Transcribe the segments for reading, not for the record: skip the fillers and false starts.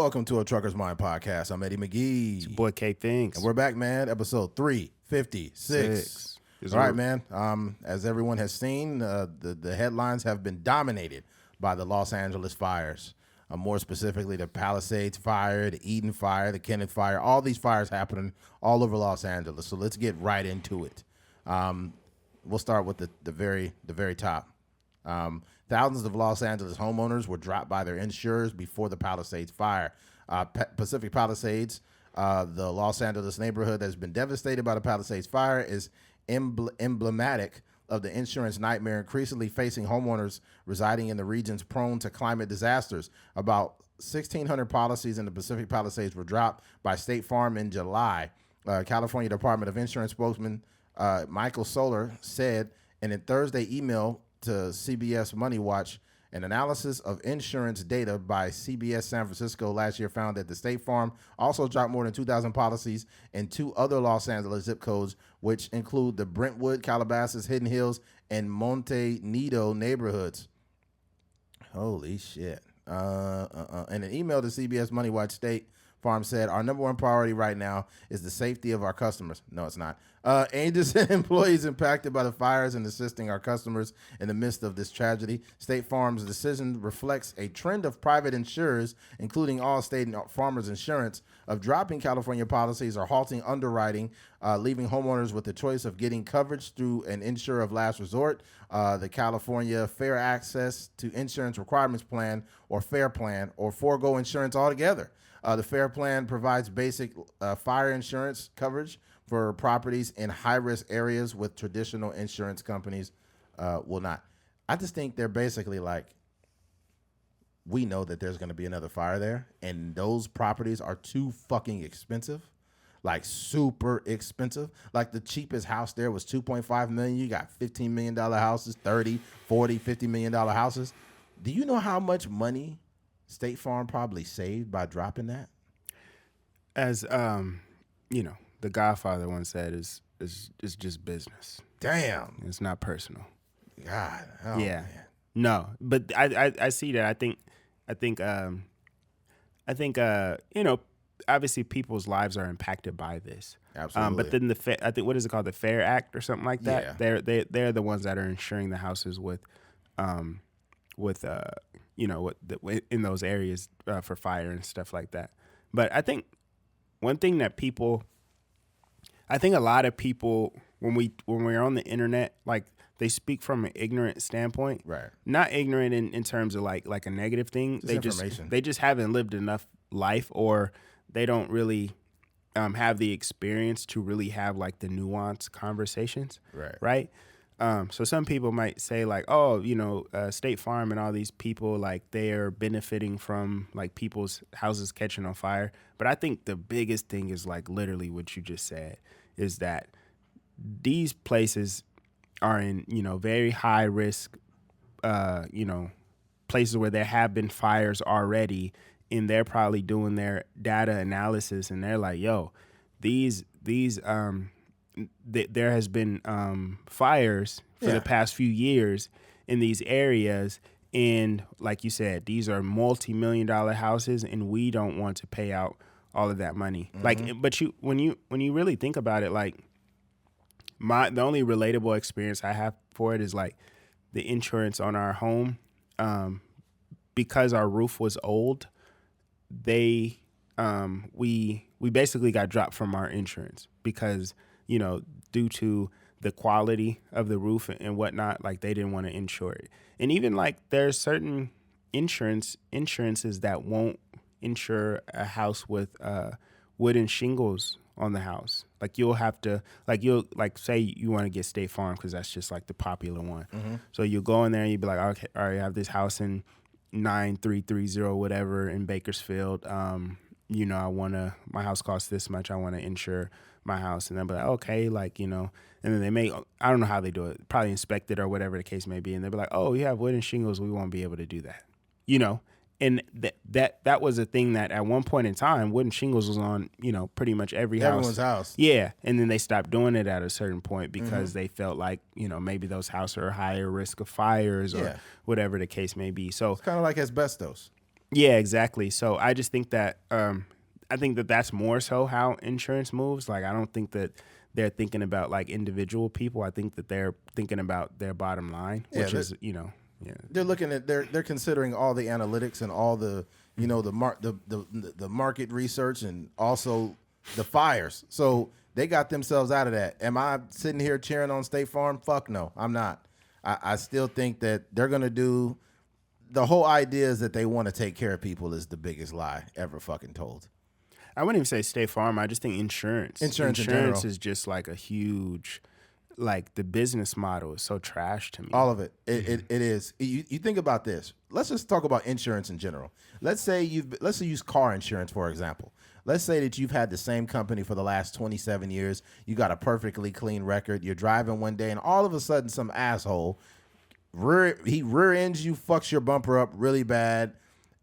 welcome to a Trucker's Mind podcast. I'm Eddie McGee. It's your boy K Finks. And we're back, man. Episode 356. All right, man. As everyone has seen, the headlines have been dominated by the Los Angeles fires. More specifically, the Palisades fire, the Eden fire, the Kenneth fire. All these fires happening all over Los Angeles. So let's get right into it. We'll start with the very top. Thousands of Los Angeles homeowners were dropped by their insurers before the Palisades fire. Pacific Palisades, the Los Angeles neighborhood that has been devastated by the Palisades fire, is emblematic of the insurance nightmare increasingly facing homeowners residing in the regions prone to climate disasters. About 1,600 policies in the Pacific Palisades were dropped by State Farm in July. California Department of Insurance spokesman Michael Soler said in a Thursday email to CBS Money Watch, an analysis of insurance data by CBS San Francisco last year found that the State Farm also dropped more than 2,000 policies in two other Los Angeles zip codes, which include the Brentwood, Calabasas, Hidden Hills, and Monte Nido neighborhoods. Holy shit. In an email to CBS Money Watch, State Farm said, our number one priority right now is the safety of our customers. No, it's not. Agents and employees impacted by the fires and assisting our customers in the midst of this tragedy. State Farm's decision reflects a trend of private insurers, including Allstate and Farmers Insurance, of dropping California policies or halting underwriting, leaving homeowners with the choice of getting coverage through an insurer of last resort, the California Fair Access to Insurance Requirements Plan, or FAIR Plan, or forego insurance altogether. The FAIR Plan provides basic fire insurance coverage for properties in high-risk areas with traditional insurance companies will not. I just think they're basically like, we know that there's going to be another fire there, and those properties are too fucking expensive, like super expensive. Like the cheapest house there was $2.5 million. You got $15 million houses, $30, $40, $50 million houses. Do you know how much money State Farm probably saved by dropping that? As the Godfather once said, is just business. Damn, it's not personal. God, oh, yeah, man. No, but I see that. I think obviously people's lives are impacted by this. Absolutely. But then I think, what is it called, the Fair Act or something like that? Yeah. They're the ones that are insuring the houses in those areas for fire and stuff like that. But I think one thing that a lot of people, when we're on the internet, like, they speak from an ignorant standpoint. Right. Not ignorant in terms of like a negative thing. They just haven't lived enough life, or they don't really have the experience to really have like the nuanced conversations. Right. So some people might say like, oh, State Farm and all these people, like, they are benefiting from like people's houses catching on fire. But I think the biggest thing is like literally what you just said, is that these places are in, very high risk, places where there have been fires already, and they're probably doing their data analysis, and they're like, yo, there has been fires for the past few years in these areas, and like you said, these are multi-million-dollar houses, and we don't want to pay out all of that money. Mm-hmm. Like, but when you really think about it, like, the only relatable experience I have for it is like the insurance on our home, because our roof was old. We basically got dropped from our insurance because, due to the quality of the roof and whatnot, like, they didn't want to insure it. And even like there's certain insurances that won't insure a house with wooden shingles on the house. Like, you'll have to, like, say you want to get State Farm because that's just like the popular one. Mm-hmm. So you go in there and you'd be like, okay, all right, I have this house in 9330 whatever in Bakersfield. My house costs this much. I want to insure my house. And they'll be like, okay, like, and then they may, I don't know how they do it, probably inspect it or whatever the case may be. And they'll be like, oh, you have wooden shingles. We won't be able to do that. And that was a thing that at one point in time, wooden shingles was on, pretty much everyone's house. Yeah. And then they stopped doing it at a certain point because they felt like, maybe those houses are higher risk of fires or whatever the case may be. So it's kind of like asbestos. Yeah, exactly. So I just think that that's more so how insurance moves. Like I don't think that they're thinking about like individual people. I think that they're thinking about their bottom line, which is, yeah. They're looking at they're considering all the analytics and all the the market research and also the fires. So they got themselves out of that. Am I sitting here cheering on State Farm? Fuck no, I'm not. I still think that they're gonna do. The whole idea is that they want to take care of people is the biggest lie ever fucking told. I wouldn't even say State Farm. I just think insurance. Insurance is just like a huge, like the business model is so trash to me. All of it. It is. You think about this. Let's just talk about insurance in general. Let's say use car insurance, for example. Let's say that you've had the same company for the last 27 years. You got a perfectly clean record. You're driving one day and all of a sudden some asshole rear ends you, fucks your bumper up really bad,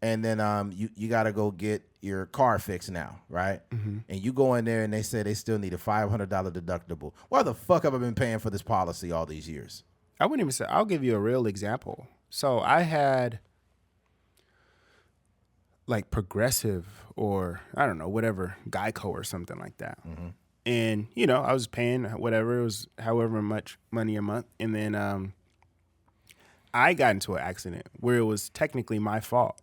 and then you got to go get your car fixed now, right? Mm-hmm. And you go in there and they say they still need a $500 deductible. Why the fuck have I been paying for this policy all these years? I wouldn't even say. I'll give you a real example. So I had like Progressive or I don't know, whatever, Geico or something like that. Mm-hmm. And I was paying whatever, it was however much money a month, and then I got into an accident where it was technically my fault.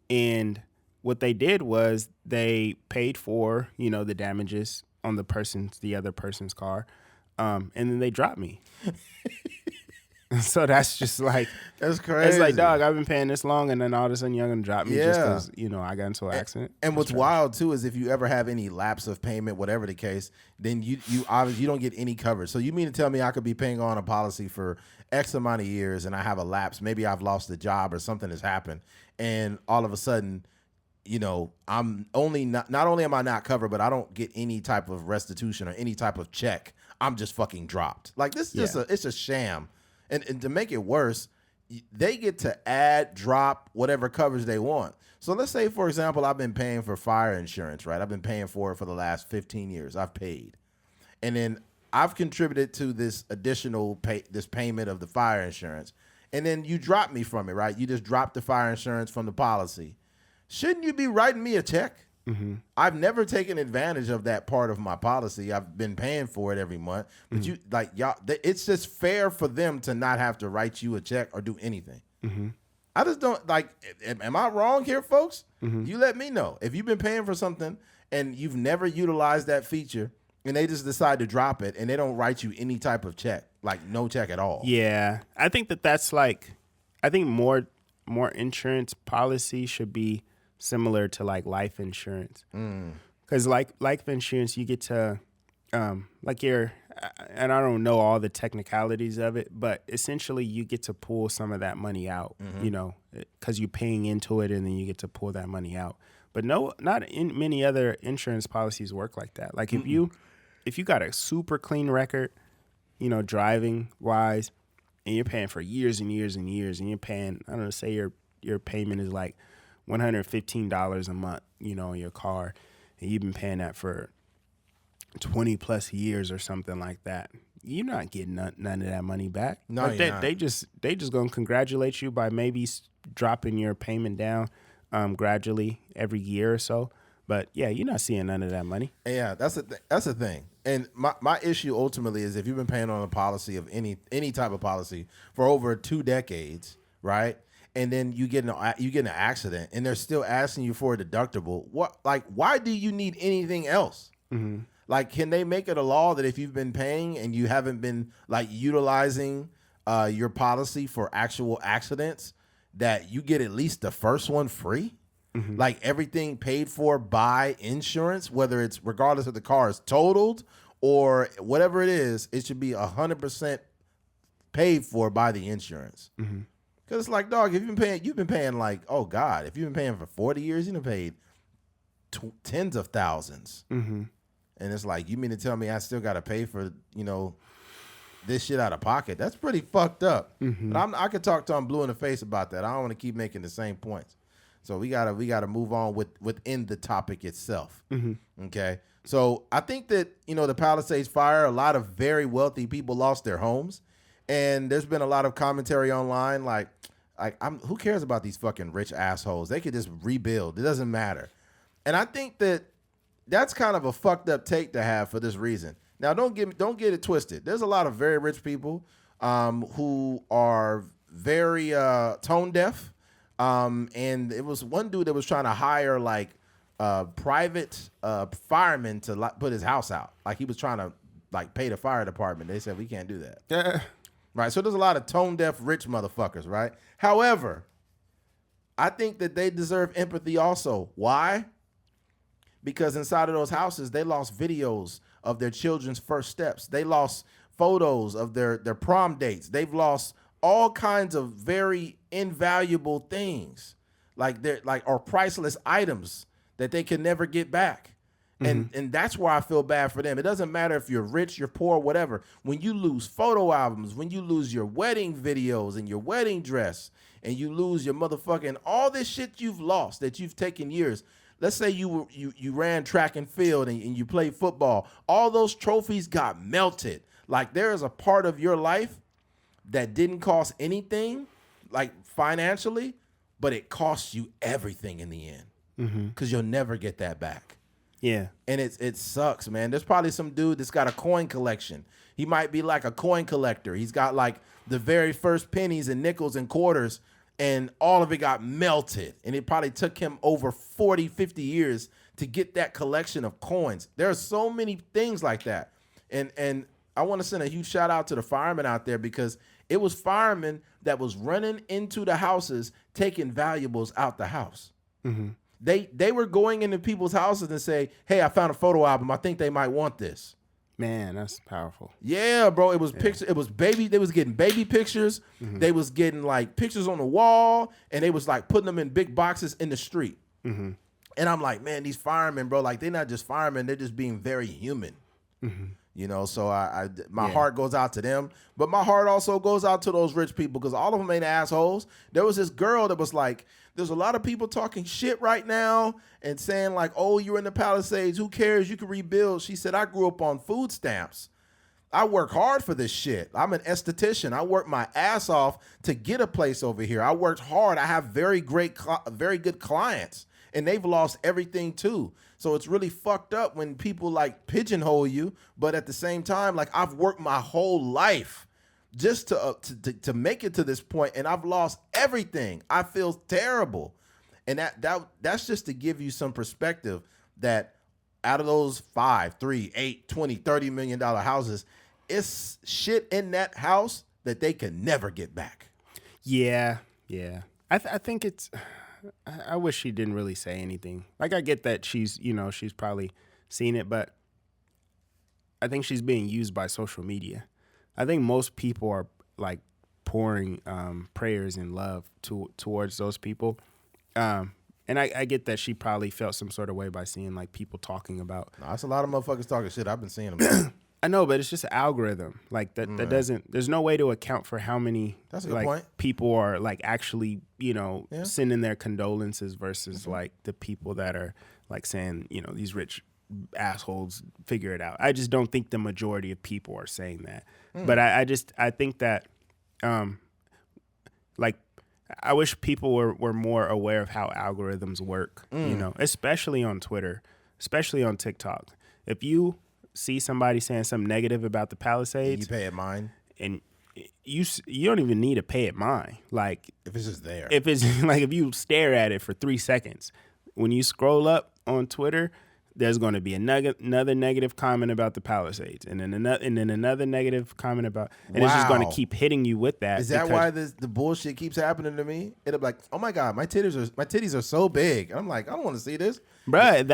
And what they did was they paid for, the damages on the other person's car. And then they dropped me. So that's just like, that's crazy. It's like, dog, I've been paying this long and then all of a sudden you're going to drop me just because, I got into an accident. And what's wild too is if you ever have any lapse of payment, whatever the case, then you obviously you don't get any coverage. So you mean to tell me I could be paying on a policy for X amount of years and I have a lapse, maybe I've lost a job or something has happened, and all of a sudden, I'm only not only am I not covered, but I don't get any type of restitution or any type of check. I'm just fucking dropped. Like this is just it's a sham. And to make it worse, they get to add, drop whatever coverage they want. So let's say, for example, I've been paying for fire insurance, right? I've been paying for it for the last 15 years. I've paid. And then I've contributed to this additional payment of the fire insurance. And then you drop me from it, right? You just drop the fire insurance from the policy. Shouldn't you be writing me a check? Mm-hmm. I've never taken advantage of that part of my policy. I've been paying for it every month, but it's just fair for them to not have to write you a check or do anything. Mm-hmm. I just don't am I wrong here, folks? Mm-hmm. You let me know if you've been paying for something and you've never utilized that feature and they just decide to drop it and they don't write you any type of check, like no check at all. Yeah. I think that's like, I think more insurance policy should be similar to like life insurance, because like life insurance, you get to and I don't know all the technicalities of it, but essentially you get to pull some of that money out, because you're paying into it and then you get to pull that money out. But not in many other insurance policies work like that. Like if you got a super clean record, driving wise, and you're paying for years and years and years, and you're paying, I don't know, say your payment is like $115 a month, on your car, and you've been paying that for 20 plus years or something like that. You're not getting none of that money back. No, you're not. They just gonna congratulate you by maybe dropping your payment down gradually every year or so. But yeah, you're not seeing none of that money. Yeah, that's the thing. And my issue ultimately is if you've been paying on a policy of any type of policy for over 2 decades, right? And then you get in an accident, and they're still asking you for a deductible. Why do you need anything else? Mm-hmm. Like, can they make it a law that if you've been paying and you haven't been utilizing your policy for actual accidents, that you get at least the first one free? Mm-hmm. Like everything paid for by insurance, whether it's regardless if the car is totaled or whatever it is, it should be 100% paid for by the insurance. Mm-hmm. Cause it's like, dog, if you've been paying like, oh God, if you've been paying for 40 years, you've been paid tens of thousands. Mm-hmm. And it's like, you mean to tell me I still got to pay for, this shit out of pocket? That's pretty fucked up. Mm-hmm. But I could talk to him blue in the face about that. I don't want to keep making the same points. So we gotta move on within the topic itself. Mm-hmm. Okay. So I think that, the Palisades fire, a lot of very wealthy people lost their homes. And there's been a lot of commentary online like, Like, who cares about these fucking rich assholes? They could just rebuild. It doesn't matter. And I think that's kind of a fucked up take to have for this reason. Now, don't get it twisted. There's a lot of very rich people who are very tone deaf. And it was one dude that was trying to hire like private firemen to put his house out. Like, he was trying to like pay the fire department. They said, we can't do that. Yeah. Right. So there's a lot of tone deaf rich motherfuckers, right? However, I think that they deserve empathy also. Why? Because inside of those houses, they lost videos of their children's first steps. They lost photos of their prom dates. They've lost all kinds of very invaluable things, or priceless items that they can never get back. And that's why I feel bad for them. It doesn't matter if you're rich, you're poor, whatever. When you lose photo albums, when you lose your wedding videos and your wedding dress, and you lose your motherfucking all this shit you've lost that you've taken years. Let's say you ran track and field and you played football. All those trophies got melted. Like, there is a part of your life that didn't cost anything, like financially, but it costs you everything in the end, because you'll never get that back. Yeah. And it sucks, man. There's probably some dude that's got a coin collection. He might be like a coin collector. He's got like the very first pennies and nickels and quarters, and all of it got melted. And it probably took him over 40, 50 years to get that collection of coins. There are so many things like that. And I want to send a huge shout out to the firemen out there, because it was firemen that was running into the houses, taking valuables out the house. They were going into people's houses and say, hey, I found a photo album. I think they might want this. Man, that's powerful. Yeah, bro. It was picture. It was baby. They was getting baby pictures. They was getting like pictures on the wall, and they was like putting them in big boxes in the street. And I'm like, man, these firemen, bro, like, they're not just firemen. They're just being very human. You know, so my heart goes out to them, but my heart also goes out to those rich people, because all of them ain't assholes. There was this girl that was like, there's a lot of people talking shit right now and saying like, oh, you're in the Palisades, who cares? You can rebuild. She said, I grew up on food stamps. I work hard for this shit. I'm an esthetician. I work my ass off to get a place over here. I worked hard. I have very good clients, and they've lost everything too. So it's really fucked up when people like pigeonhole you, but at the same time, like, I've worked my whole life just to make it to this point, and I've lost everything. I feel terrible. And that's just to give you some perspective that out of those 5, 3, 8, 20, $30 million houses, it's shit in that house that they can never get back. Yeah. I think it's, I wish she didn't really say anything. Like, I get that she's probably seen it, but I think she's being used by social media. I think most people are like pouring prayers and love towards those people. And I get that she probably felt some sort of way by seeing like people talking about. No, that's a lot of motherfuckers talking shit. I've been seeing them. I know, but it's just an algorithm. Like that doesn't, there's no way to account for how many that's a good point. People are like actually, sending their condolences versus like the people that are like saying, these rich assholes figure it out. I just don't think the majority of people are saying that. But I think that like, I wish people were more aware of how algorithms work, especially on Twitter, especially on TikTok. If you see somebody saying something negative about the Palisades, you pay it mine, and you don't even need to pay it mine. Like, if it's just there, if it's like, if you stare at it for 3 seconds, when you scroll up on Twitter, there's going to be another negative comment about the Palisades, and then another negative comment about, and it's just going to keep hitting you with that. Is that why the bullshit keeps happening to me? It'll be like, oh my God, my titties are so big. And I'm like, I don't want to see this. Bruh,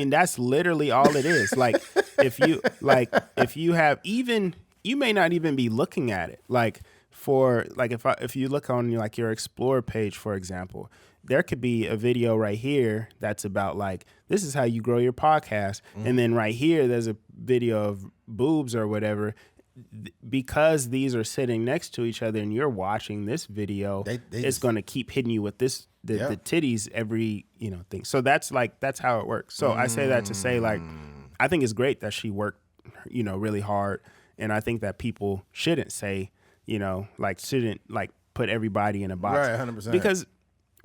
that's literally all it is. Like, if you have even, you may not even be looking at it. Like, if you look on like your Explore page, for example, there could be a video right here that's about like, this is how you grow your podcast. And then right here, there's a video of boobs or whatever. Because these are sitting next to each other and you're watching this video, it's going to keep hitting you with the titties every, thing. So that's how it works. So I say that to say, like, I think it's great that she worked, really hard. And I think that people shouldn't say, shouldn't like put everybody in a box. Right, 100%. Because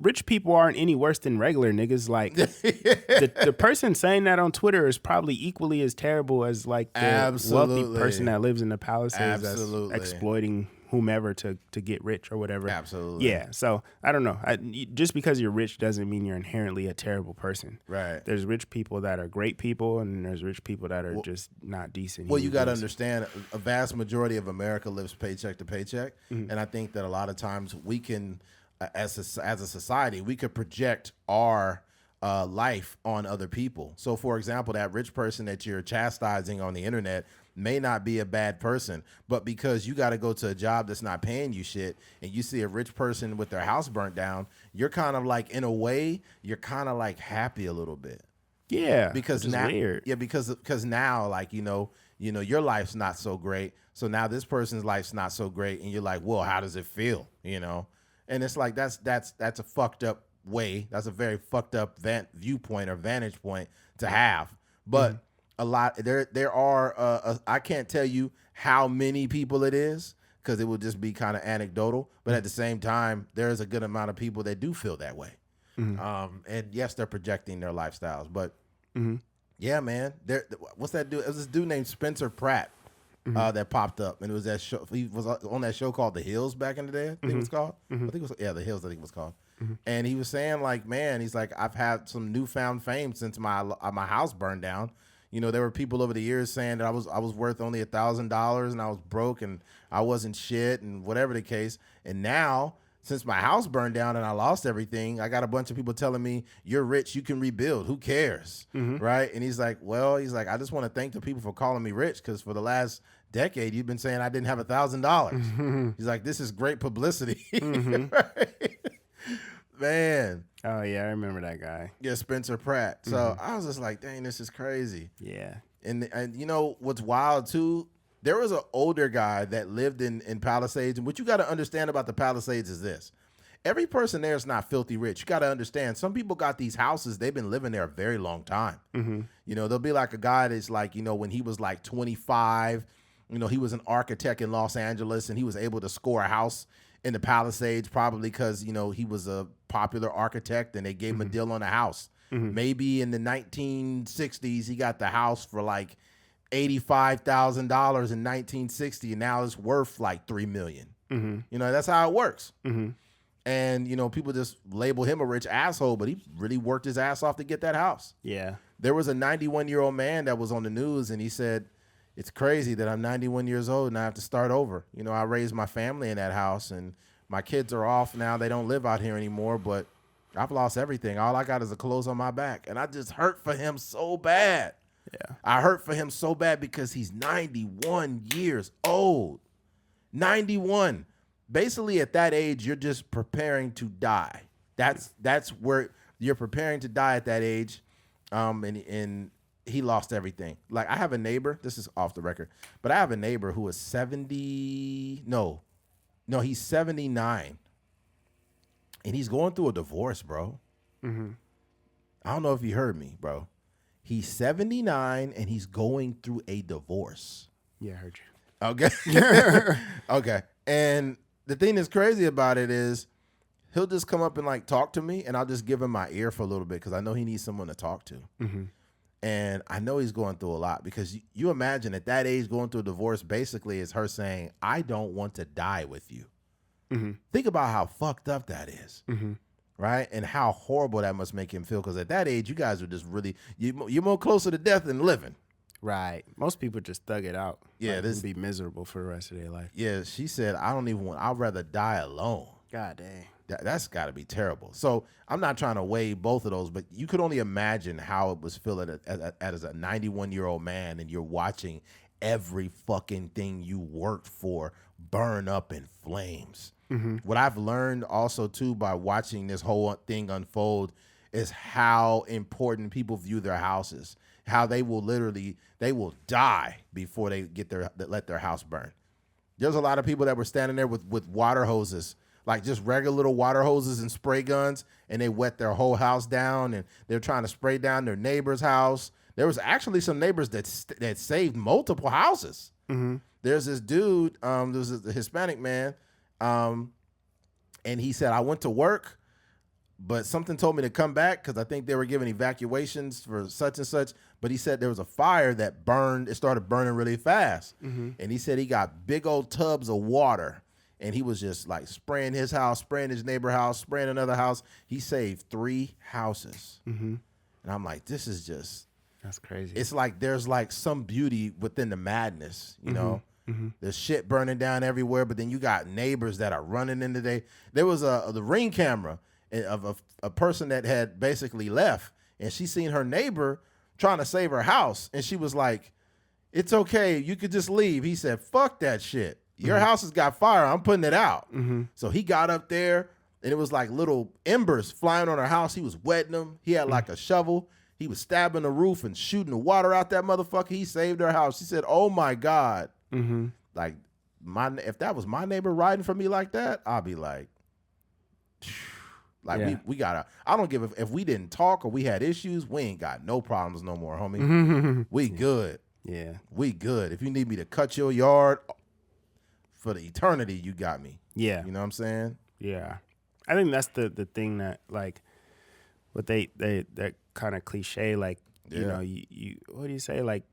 rich people aren't any worse than regular niggas. Like the person saying that on Twitter is probably equally as terrible as like the wealthy person that lives in the Palisades that's exploiting whomever to get rich or whatever. Absolutely. Yeah. So I don't know. Just because you're rich doesn't mean you're inherently a terrible person. Right. There's rich people that are great people, and there's rich people that are just not decent. Well, you got to understand, a vast majority of America lives paycheck to paycheck, and I think that a lot of times we can, as a society, we could project our life on other people. So, for example, that rich person that you're chastising on the internet may not be a bad person, but because you got to go to a job that's not paying you shit, and you see a rich person with their house burnt down, you're kind of like, in a way, you're kind of like happy a little bit. Yeah, because now, because now, like, you know, your life's not so great, so now this person's life's not so great, and you're like, well, how does it feel, you know? And it's like that's a fucked up way. That's a very fucked up viewpoint or vantage point to have. But a lot there are I can't tell you how many people it is, because it would just be kind of anecdotal. But at the same time, there's a good amount of people that do feel that way. And yes, they're projecting their lifestyles. But yeah, man, what's that dude? It was this dude named Spencer Pratt that popped up, and it was that show. He was on that show called The Hills back in the day. I think it was called. I think it was The Hills. I think it was called. And he was saying, like, man, he's like, I've had some newfound fame since my house burned down. You know, there were people over the years saying that I was worth only $1,000 and I was broke and I wasn't shit and whatever the case. And now, since my house burned down and I lost everything, I got a bunch of people telling me, you're rich, you can rebuild. Who cares? Right? And he's like, I just want to thank the people for calling me rich, because for the last decade, you've been saying I didn't have $1,000. He's like, this is great publicity. Right? Man. Oh, yeah, I remember that guy. Yeah, Spencer Pratt. So I was just like, dang, this is crazy. Yeah. And you know what's wild, too? There was an older guy that lived in Palisades. And what you got to understand about the Palisades is this. Every person there is not filthy rich. You got to understand, some people got these houses, they've been living there a very long time. You know, there'll be like a guy that's like, you know, when he was like 25, you know, he was an architect in Los Angeles, and he was able to score a house in the Palisades, probably because, you know, he was a popular architect and they gave him a deal on a house. Maybe in the 1960s, he got the house for like $85,000 in 1960, and now it's worth like $3 million. You know, that's how it works. And, you know, people just label him a rich asshole, but he really worked his ass off to get that house. Yeah. There was a 91-year-old man that was on the news, and he said, it's crazy that I'm 91 years old and I have to start over. You know, I raised my family in that house, and my kids are off now. They don't live out here anymore, but I've lost everything. All I got is the clothes on my back. And I just hurt for him so bad. Yeah. I hurt for him so bad because he's 91 years old. 91. Basically, at that age, you're just preparing to die. That's where you're preparing to die at that age. And he lost everything. Like, I have a neighbor, this is off the record, but I have a neighbor who is he's 79. And he's going through a divorce, bro. I don't know if you heard me, bro. He's 79 and he's going through a divorce. Yeah, I heard you. Okay. Okay. And the thing that's crazy about it is he'll just come up and like talk to me, and I'll just give him my ear for a little bit because I know he needs someone to talk to. And I know he's going through a lot, because you imagine at that age going through a divorce basically is her saying, I don't want to die with you. Think about how fucked up that is. Right? And how horrible that must make him feel, because at that age, you guys are just really, you're more closer to death than living. Right. Most people just thug it out. Yeah. This be miserable for the rest of their life. Yeah. She said, I'd rather die alone. God dang. That's got to be terrible. So I'm not trying to weigh both of those, but you could only imagine how it was feeling as a 91-year-old man, and you're watching every fucking thing you worked for burn up in flames. What I've learned also, too, by watching this whole thing unfold is how important people view their houses, how they will die before they let their house burn. There's a lot of people that were standing there with water hoses, like just regular little water hoses and spray guns, and they wet their whole house down, and they're trying to spray down their neighbor's house. There was actually some neighbors that saved multiple houses. There's this dude, there was a Hispanic man, And he said, I went to work, but something told me to come back because I think they were giving evacuations for such and such. But he said there was a fire that burned. It started burning really fast. And he said he got big old tubs of water. And he was just like spraying his house, spraying his neighbor house, spraying another house. He saved 3 houses. And I'm like, this is just. That's crazy. It's like there's like some beauty within the madness, you know? There's shit burning down everywhere, but then you got neighbors that are running in today. There was the Ring camera of a person that had basically left, and she seen her neighbor trying to save her house, and she was like, it's okay, you could just leave. He said, fuck that shit. Your house has got fire. I'm putting it out. So he got up there, and it was like little embers flying on her house. He was wetting them. He had like a shovel. He was stabbing the roof and shooting the water out that motherfucker. He saved her house. She said, oh, my God. Like, if that was my neighbor riding for me like that, I'll be like, we gotta, I don't give if we didn't talk or we had issues, we ain't got no problems no more, homie. We good. Yeah. We good. If you need me to cut your yard for the eternity, you got me. Yeah. You know what I'm saying? Yeah. I think that's the thing that, like, what that kind of cliche, like, you know, you what do you say? Like,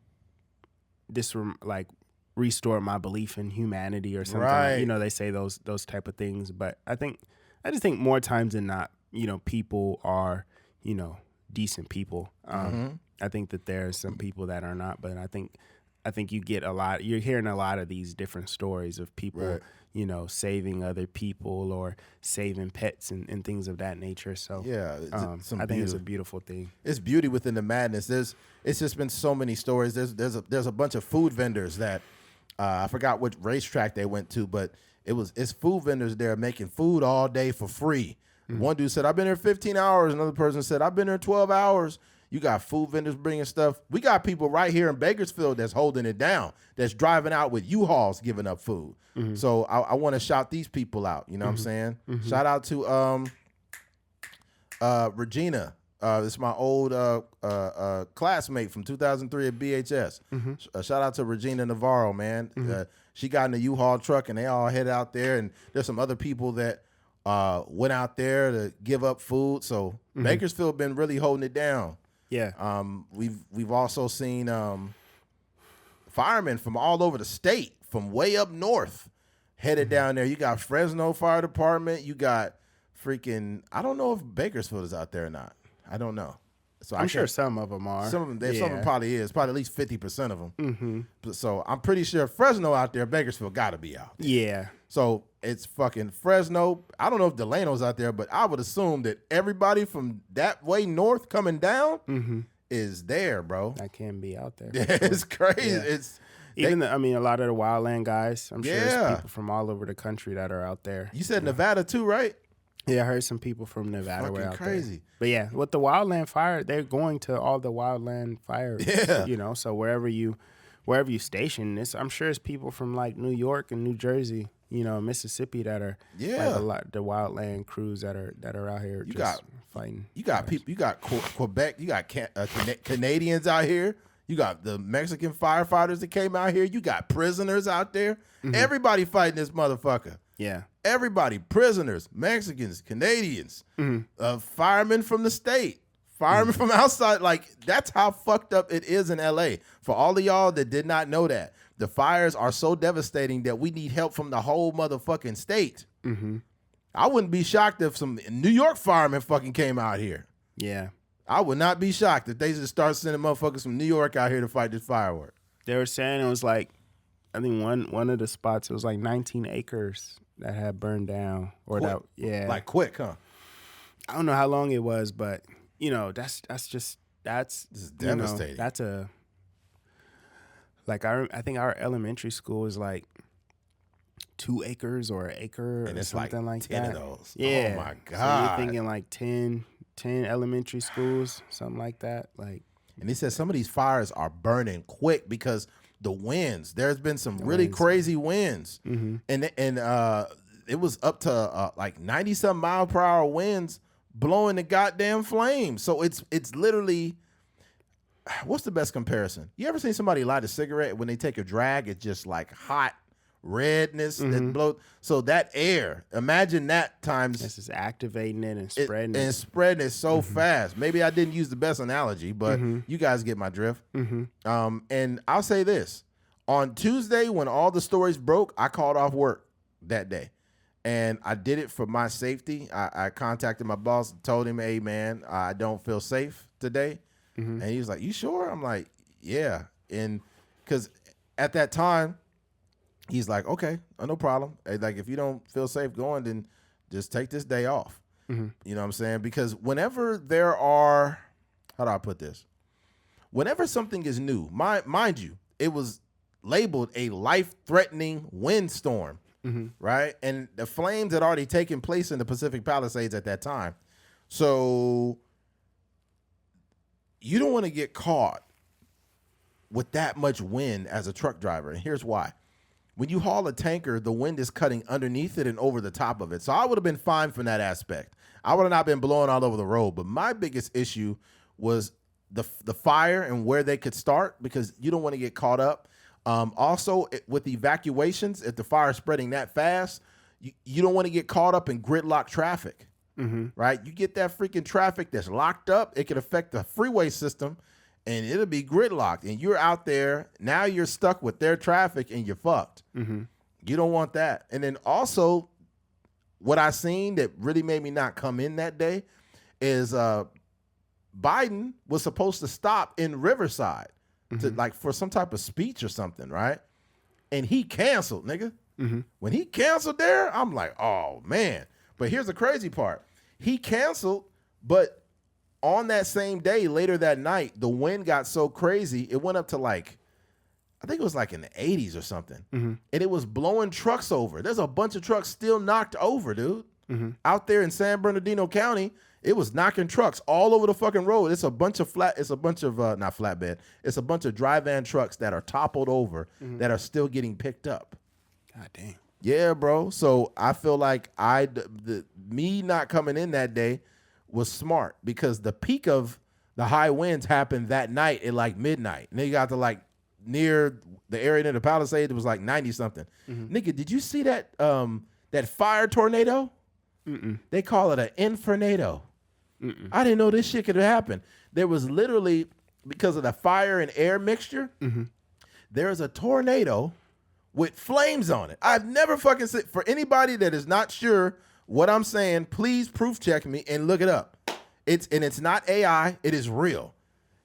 restore my belief in humanity or something. Right. You know, they say those type of things. But I just think more times than not, you know, people are, you know, decent people. I think that there are some people that are not, but I think you're hearing a lot of these different stories of people, you know, saving other people or saving pets and things of that nature. So yeah, I think it's a beautiful thing. It's beauty within the madness. It's just been so many stories. There's a bunch of food vendors that I forgot which racetrack they went to, but it's food vendors there making food all day for free. One dude said, I've been here 15 hours. Another person said, I've been here 12 hours. You got food vendors bringing stuff. We got people right here in Bakersfield that's holding it down, that's driving out with U-Hauls giving up food. So I want to shout these people out. You know what I'm saying? Shout out to Regina. This is my old classmate from 2003 at BHS. Shout out to Regina Navarro, man. She got in a U-Haul truck, and they all headed out there. And there's some other people that went out there to give up food. So Bakersfield been really holding it down. Yeah. We've also seen firemen from all over the state, from way up north, headed down there. You got Fresno Fire Department. You got freaking, I don't know if Bakersfield is out there or not. I don't know. So I'm sure some of them are. Some of them, some of them probably is. Probably at least 50% of them. So I'm pretty sure Fresno out there, Bakersfield got to be out there. Yeah. So it's fucking Fresno. I don't know if Delano's out there, but I would assume that everybody from that way north coming down is there, bro. That can be out there. It's crazy. Yeah. It's a lot of the wildland guys. I'm sure there's Yeah. people from all over the country that are out there. You said Nevada too, right? Yeah, I heard some people from Nevada were out crazy. there. But yeah, with the wildland fire, they're going to all the wildland fires. Yeah. You know, so wherever you station, I'm sure it's people from like New York and New Jersey, you know, Mississippi that are like the wildland crews that are out here fighting. You got people. You got Quebec. You got Canadians out here. You got the Mexican firefighters that came out here. You got prisoners out there. Everybody fighting this motherfucker. Yeah. Everybody, prisoners, Mexicans, Canadians, firemen from the state, firemen from outside. Like, that's how fucked up it is in LA. For all of y'all that did not know that, the fires are so devastating that we need help from the whole motherfucking state. I wouldn't be shocked if some New York firemen fucking came out here. Yeah. I would not be shocked if they just start sending motherfuckers from New York out here to fight this firework. They were saying it was like, I think one of the spots, it was like 19 acres that had burned down. Or quick. that, yeah. Like quick, huh? I don't know how long it was, but, you know, that's this is devastating. Know, that's I think our elementary school is like 2 acres or an acre and or it's something like 10 that. of those. Yeah. Oh my God. So you're thinking like 10 elementary schools, something like that. Like, and he said some of these fires are burning quick because the winds. There's been some really crazy winds, and it was up to like 90-something mile per hour winds blowing the goddamn flames. So it's literally. What's the best comparison? You ever seen somebody light a cigarette when they take a drag? It's just like hot redness that blow. So that air, imagine that times. This is activating it and spreading it. And spreading it so fast. Maybe I didn't use the best analogy, but you guys get my drift. And I'll say this. On Tuesday, when all the stories broke, I called off work that day. And I did it for my safety. I contacted my boss, told him, hey, man, I don't feel safe today. And he was like, you sure? I'm like, yeah. And because at that time, he's like, okay, no problem. Like, if you don't feel safe going, then just take this day off. You know what I'm saying? Because whenever there are, how do I put this? Whenever something is new, mind you, it was labeled a life-threatening windstorm, right? And the flames had already taken place in the Pacific Palisades at that time. So you don't want to get caught with that much wind as a truck driver. And here's why. When you haul a tanker, the wind is cutting underneath it and over the top of it. So I would have been fine from that aspect. I would have not been blowing all over the road. But my biggest issue was the fire and where they could start, because you don't want to get caught up. Also, with evacuations, if the fire is spreading that fast, you don't want to get caught up in gridlock traffic, right? You get that freaking traffic that's locked up, it could affect the freeway system, and it'll be gridlocked. And you're out there, now you're stuck with their traffic, and you're fucked. You don't want that. And then also, what I seen that really made me not come in that day is Biden was supposed to stop in Riverside to like for some type of speech or something, right? And he canceled, nigga. When he canceled there, I'm like, oh man. But here's the crazy part. He canceled, but on that same day, later that night, the wind got so crazy, it went up to like, I think it was like in the 80s or something. And it was blowing trucks over. There's a bunch of trucks still knocked over, dude. Out there in San Bernardino County, it was knocking trucks all over the fucking road. It's a bunch of not flatbed. It's a bunch of dry van trucks that are toppled over that are still getting picked up. God damn. Yeah, bro. So I feel like me not coming in that day was smart, because the peak of the high winds happened that night at like midnight. And then you got to like near the area near the Palisades, it was like 90 something. Nigga, did you see that that fire tornado? They call it an infernado. I didn't know this shit could happen. There was literally, because of the fire and air mixture, there's a tornado with flames on it. I've never fucking seen. For anybody that is not sure what I'm saying, please proof check me and look it up. It's not AI. It is real.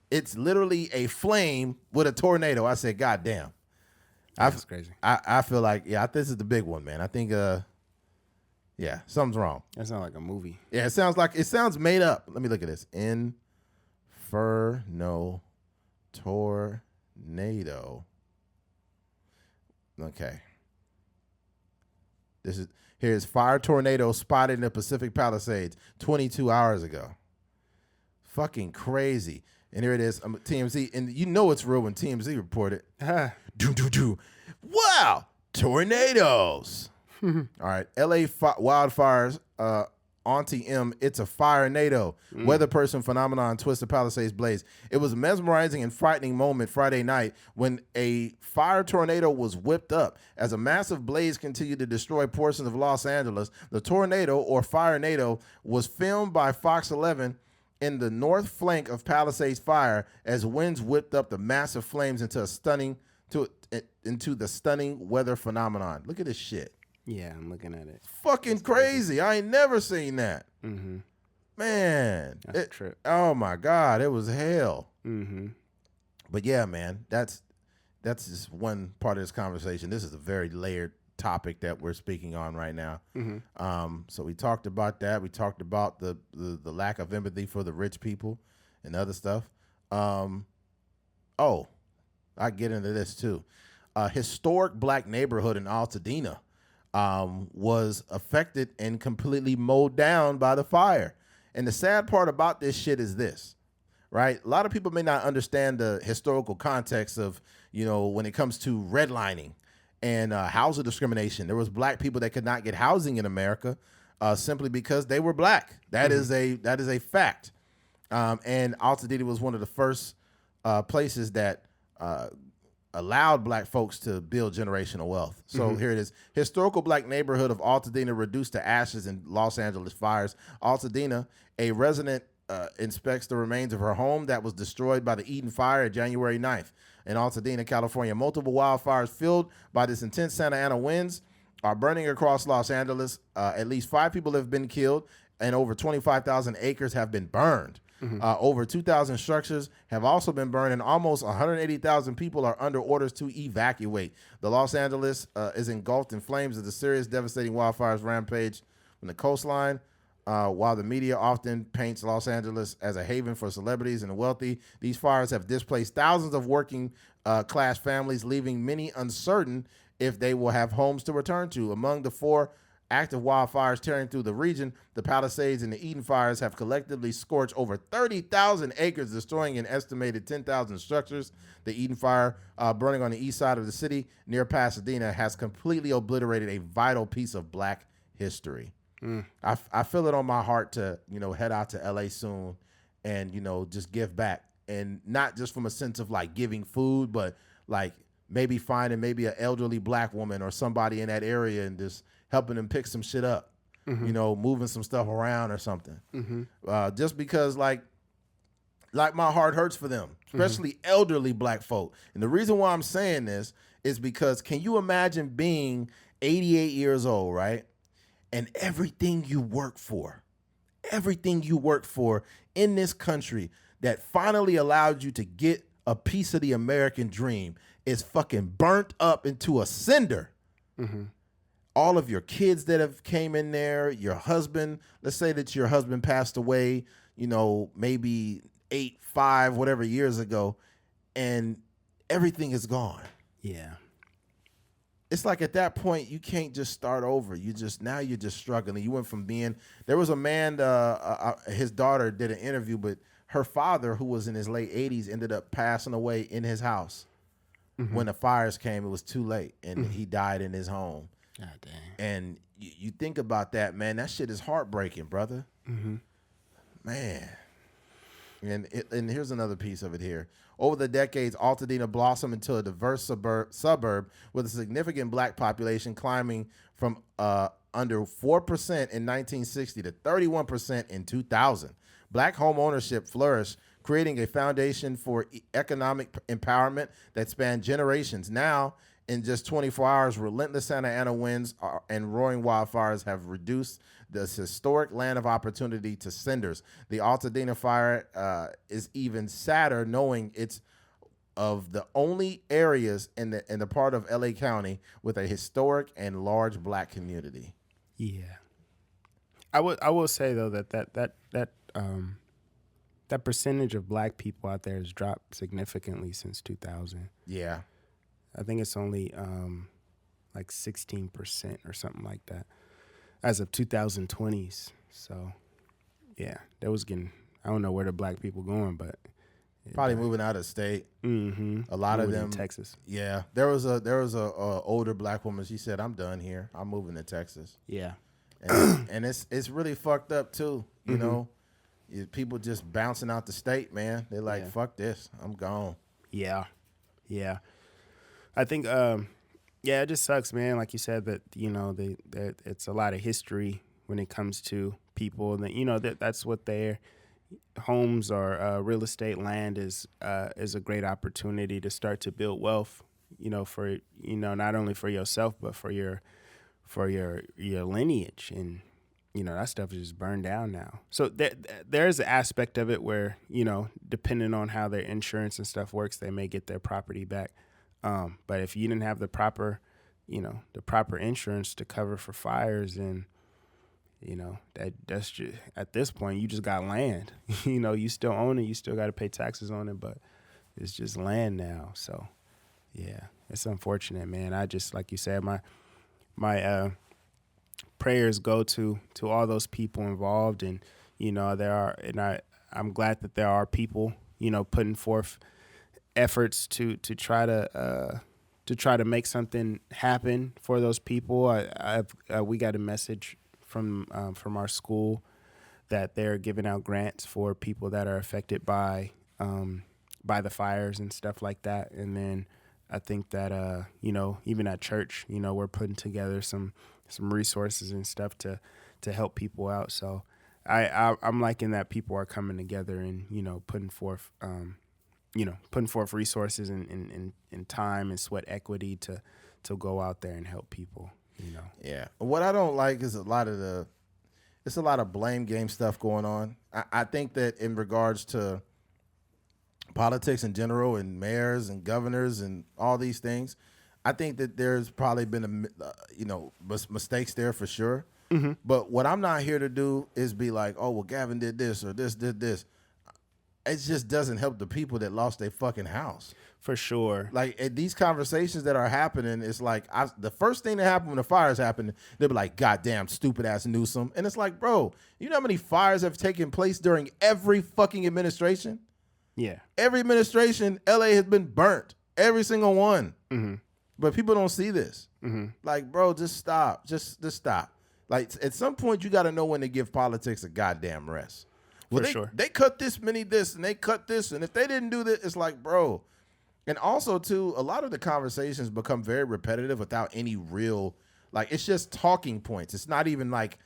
It's literally a flame with a tornado. I said, God damn. That's crazy. I feel like, this is the big one, man. I think, something's wrong. That sounds like a movie. Yeah, it sounds made up. Let me look at this. Inferno tornado. Okay. Here's fire tornado spotted in the Pacific Palisades 22 hours ago. Fucking crazy. And here it is, TMZ, and you know it's real when TMZ reported. Wow, tornadoes. All right, LA wildfires, Auntie M, it's a fire-nado. Weather person phenomenon twists the Palisades blaze. It was a mesmerizing and frightening moment Friday night when a fire tornado was whipped up. As a massive blaze continued to destroy portions of Los Angeles, the tornado, or fire-nado, was filmed by Fox 11 in the north flank of Palisades Fire as winds whipped up the massive flames into the stunning weather phenomenon. Look at this shit. Yeah, I'm looking at it. Fucking crazy. I ain't never seen that. Mm-hmm. Man. That's a trip. Oh, my God. It was hell. Mm-hmm. But, yeah, man, that's just one part of this conversation. This is a very layered topic that we're speaking on right now. Mm-hmm. So we talked about that. We talked about the lack of empathy for the rich people and other stuff. I get into this, too. A historic black neighborhood in Altadena was affected and completely mowed down by the fire. And the sad part about this shit is this, right? A lot of people may not understand the historical context of, when it comes to redlining and housing discrimination. There was black people that could not get housing in America simply because they were black. That is a fact. And Altadena was one of the first places that allowed black folks to build generational wealth. So here it is. Historical black neighborhood of Altadena reduced to ashes in Los Angeles fires. Altadena, a resident inspects the remains of her home that was destroyed by the Eden fire January 9th. In Altadena, California, multiple wildfires fueled by this intense Santa Ana winds are burning across Los Angeles. At least 5 people have been killed and over 25,000 acres have been burned. Over 2,000 structures have also been burned, and almost 180,000 people are under orders to evacuate. The Los Angeles is engulfed in flames as the serious, devastating wildfires rampage from the coastline. While the media often paints Los Angeles as a haven for celebrities and the wealthy, these fires have displaced thousands of working class families, leaving many uncertain if they will have homes to return to. Among the 4 active wildfires tearing through the region, the Palisades and the Eden fires have collectively scorched over 30,000 acres, destroying an estimated 10,000 structures. The Eden fire, burning on the east side of the city near Pasadena, has completely obliterated a vital piece of black history. I feel it on my heart to, head out to LA soon and, just give back. And not just from a sense of like giving food, but like maybe finding maybe an elderly black woman or somebody in that area and just helping them pick some shit up, moving some stuff around or something. Just because like my heart hurts for them, especially elderly black folk. And the reason why I'm saying this is because can you imagine being 88 years old, right? And everything you work for in this country that finally allowed you to get a piece of the American dream is fucking burnt up into a cinder. All of your kids that have came in there, your husband, let's say that your husband passed away, maybe 8, 5, whatever years ago, and everything is gone. Yeah. It's like at that point, you can't just start over. Now you're just struggling. You went from there was a man, his daughter did an interview, but her father, who was in his late 80s, ended up passing away in his house. When the fires came, it was too late, and he died in his home. God dang. And you think about that, man, that shit is heartbreaking, brother. Man. And here's another piece of it here. Over the decades, Altadena blossomed into a diverse suburb with a significant black population climbing from under 4% in 1960 to 31% in 2000. Black home ownership flourished, creating a foundation for economic empowerment that spanned generations. Now, in just 24 hours, relentless Santa Ana winds and roaring wildfires have reduced this historic land of opportunity to cinders. The Altadena fire is even sadder, knowing it's of the only areas in the part of LA County with a historic and large black community. Yeah, I will say though that percentage of black people out there has dropped significantly since 2000. Yeah. I think it's only like 16% or something like that as of 2020s. So, yeah, that was getting. I don't know where the black people going, but probably moving out of state. A lot of them in Texas. Yeah, there was a older black woman. She said, "I'm done here. I'm moving to Texas." Yeah, and it's really fucked up too. You know, people just bouncing out the state, man. They're like, "Fuck this, I'm gone." Yeah. I think, it just sucks, man. Like you said, that it's a lot of history when it comes to people. That that's what their homes or real estate land is a great opportunity to start to build wealth. For not only for yourself but for your lineage, and that stuff is just burned down now. So there's an aspect of it where depending on how their insurance and stuff works, they may get their property back. But if you didn't have the proper insurance to cover for fires, then, that's just, at this point, you just got land. You still own it. You still got to pay taxes on it, but it's just land now. So, yeah, it's unfortunate, man. I just, like you said, my prayers go to all those people involved, and, I'm glad that there are people, putting forth efforts to try to make something happen for those people. We got a message from our school that they're giving out grants for people that are affected by the fires and stuff like that. And then I think that even at church, we're putting together some resources and stuff to help people out. So I'm liking that people are coming together and putting forth resources and time and sweat equity to go out there and help people. Yeah. What I don't like is a lot of blame game stuff going on. I think that in regards to politics in general and mayors and governors and all these things, I think that there's probably been mistakes there for sure. Mm-hmm. But what I'm not here to do is be like, oh, well, Gavin did this or this did this. It just doesn't help the people that lost their fucking house. For sure. Like these conversations that are happening, it's like the first thing that happened when the fires happened, they'll be like, goddamn stupid ass Newsom. And it's like, bro, you know how many fires have taken place during every fucking administration? Yeah. Every administration, LA has been burnt. Every single one. Mm-hmm. But people don't see this. Mm-hmm. Like, bro, just stop. Just stop. Like, at some point, you got to know when to give politics a goddamn rest. Well, sure. They cut this many this, and they cut this, and if they didn't do this, it's like, bro. And also, too, a lot of the conversations become very repetitive without any real, like, it's just talking points. It's not even like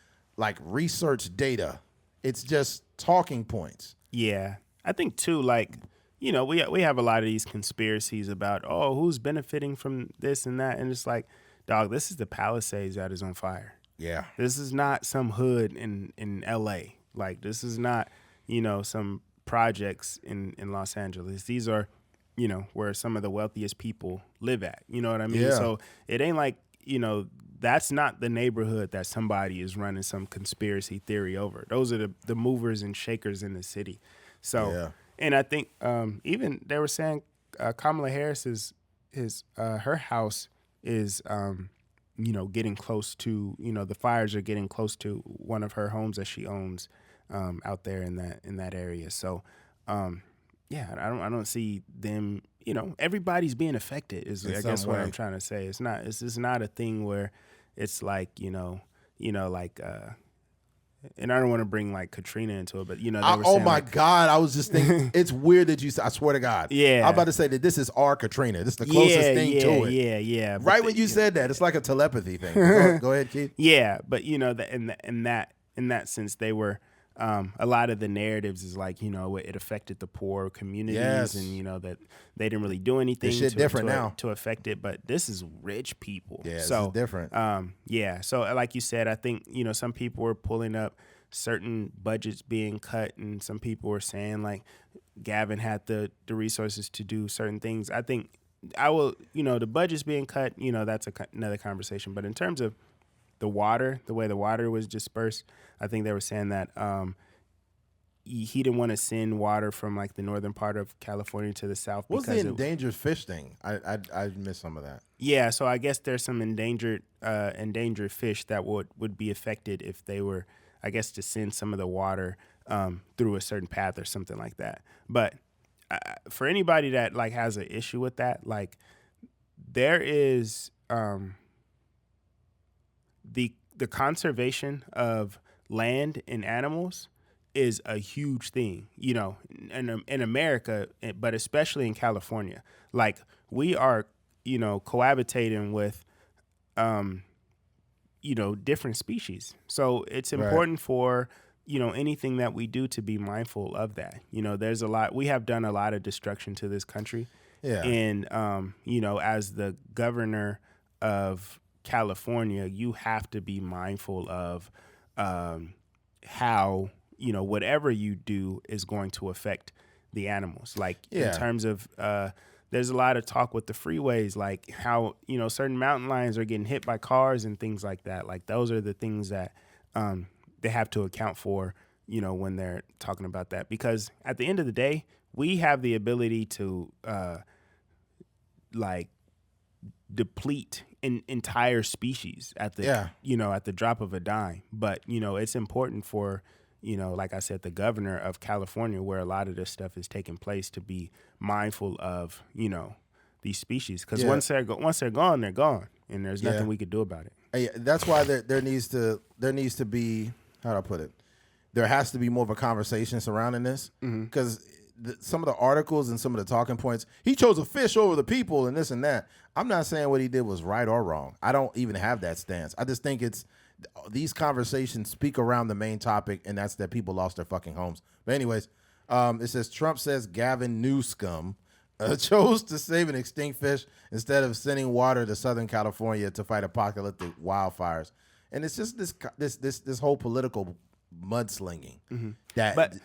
research data. It's just talking points. Yeah. I think, too, like, we have a lot of these conspiracies about, oh, who's benefiting from this and that. And it's like, dog, this is the Palisades that is on fire. Yeah. This is not some hood in L.A. Like, this is not, some projects in Los Angeles. These are, where some of the wealthiest people live at. You know what I mean? Yeah. So it ain't like, that's not the neighborhood that somebody is running some conspiracy theory over. Those are the movers and shakers in the city. So, yeah. And I think even they were saying Kamala Harris her house is, getting close to, the fires are getting close to one of her homes that she owns out there in that area. So, yeah, I don't see them. Everybody's being affected. I guess what I'm trying to say. It's just not a thing where it's like and I don't want to bring like Katrina into it, but they were saying, oh my God, I was just thinking it's weird that you said, I swear to God. Yeah. I'm about to say that this is our Katrina. This is the closest thing to it. Yeah. Right when you said that, it's like a telepathy thing. Go ahead, Keith. Yeah, but in that sense, they were a lot of the narratives is like, it affected the poor communities. Yes. And that they didn't really do anything to affect it, but this is rich people. Yeah, so this is different. So like you said, I think some people were pulling up certain budgets being cut, and some people were saying like Gavin had the resources to do certain things. I think the budgets being cut, that's another conversation, but in terms of the way the water was dispersed, I think they were saying that he didn't want to send water from like the northern part of California to the south. What's the endangered fish thing? I missed some of that. Yeah, so I guess there's some endangered fish that would be affected if they were, I guess, to send some of the water through a certain path or something like that. But for anybody that like has an issue with that, like there is the conservation of land and animals is a huge thing, in America, but especially in California. Like we are, cohabitating with, different species. So it's important for, anything that we do to be mindful of that. We have done a lot of destruction to this country. Yeah. And, as the governor of California, you have to be mindful of how, whatever you do is going to affect the animals. Like in terms of, there's a lot of talk with the freeways, like how, certain mountain lions are getting hit by cars and things like that. Like those are the things that they have to account for, when they're talking about that. Because at the end of the day, we have the ability to deplete an entire species at the at the drop of a dime. But it's important for like I said, the governor of California, where a lot of this stuff is taking place, to be mindful of these species, because once they're gone, they're gone, and there's nothing we could do about it. That's why there needs to be, how do I put it? There has to be more of a conversation surrounding this, because some of the articles and some of the talking points, he chose a fish over the people and this and that. I'm not saying what he did was right or wrong. I don't even have that stance. I just think these conversations speak around the main topic, and that's that people lost their fucking homes. But anyways, it says Trump says Gavin Newsom chose to save an extinct fish instead of sending water to Southern California to fight apocalyptic wildfires. And it's just this whole political mudslinging. But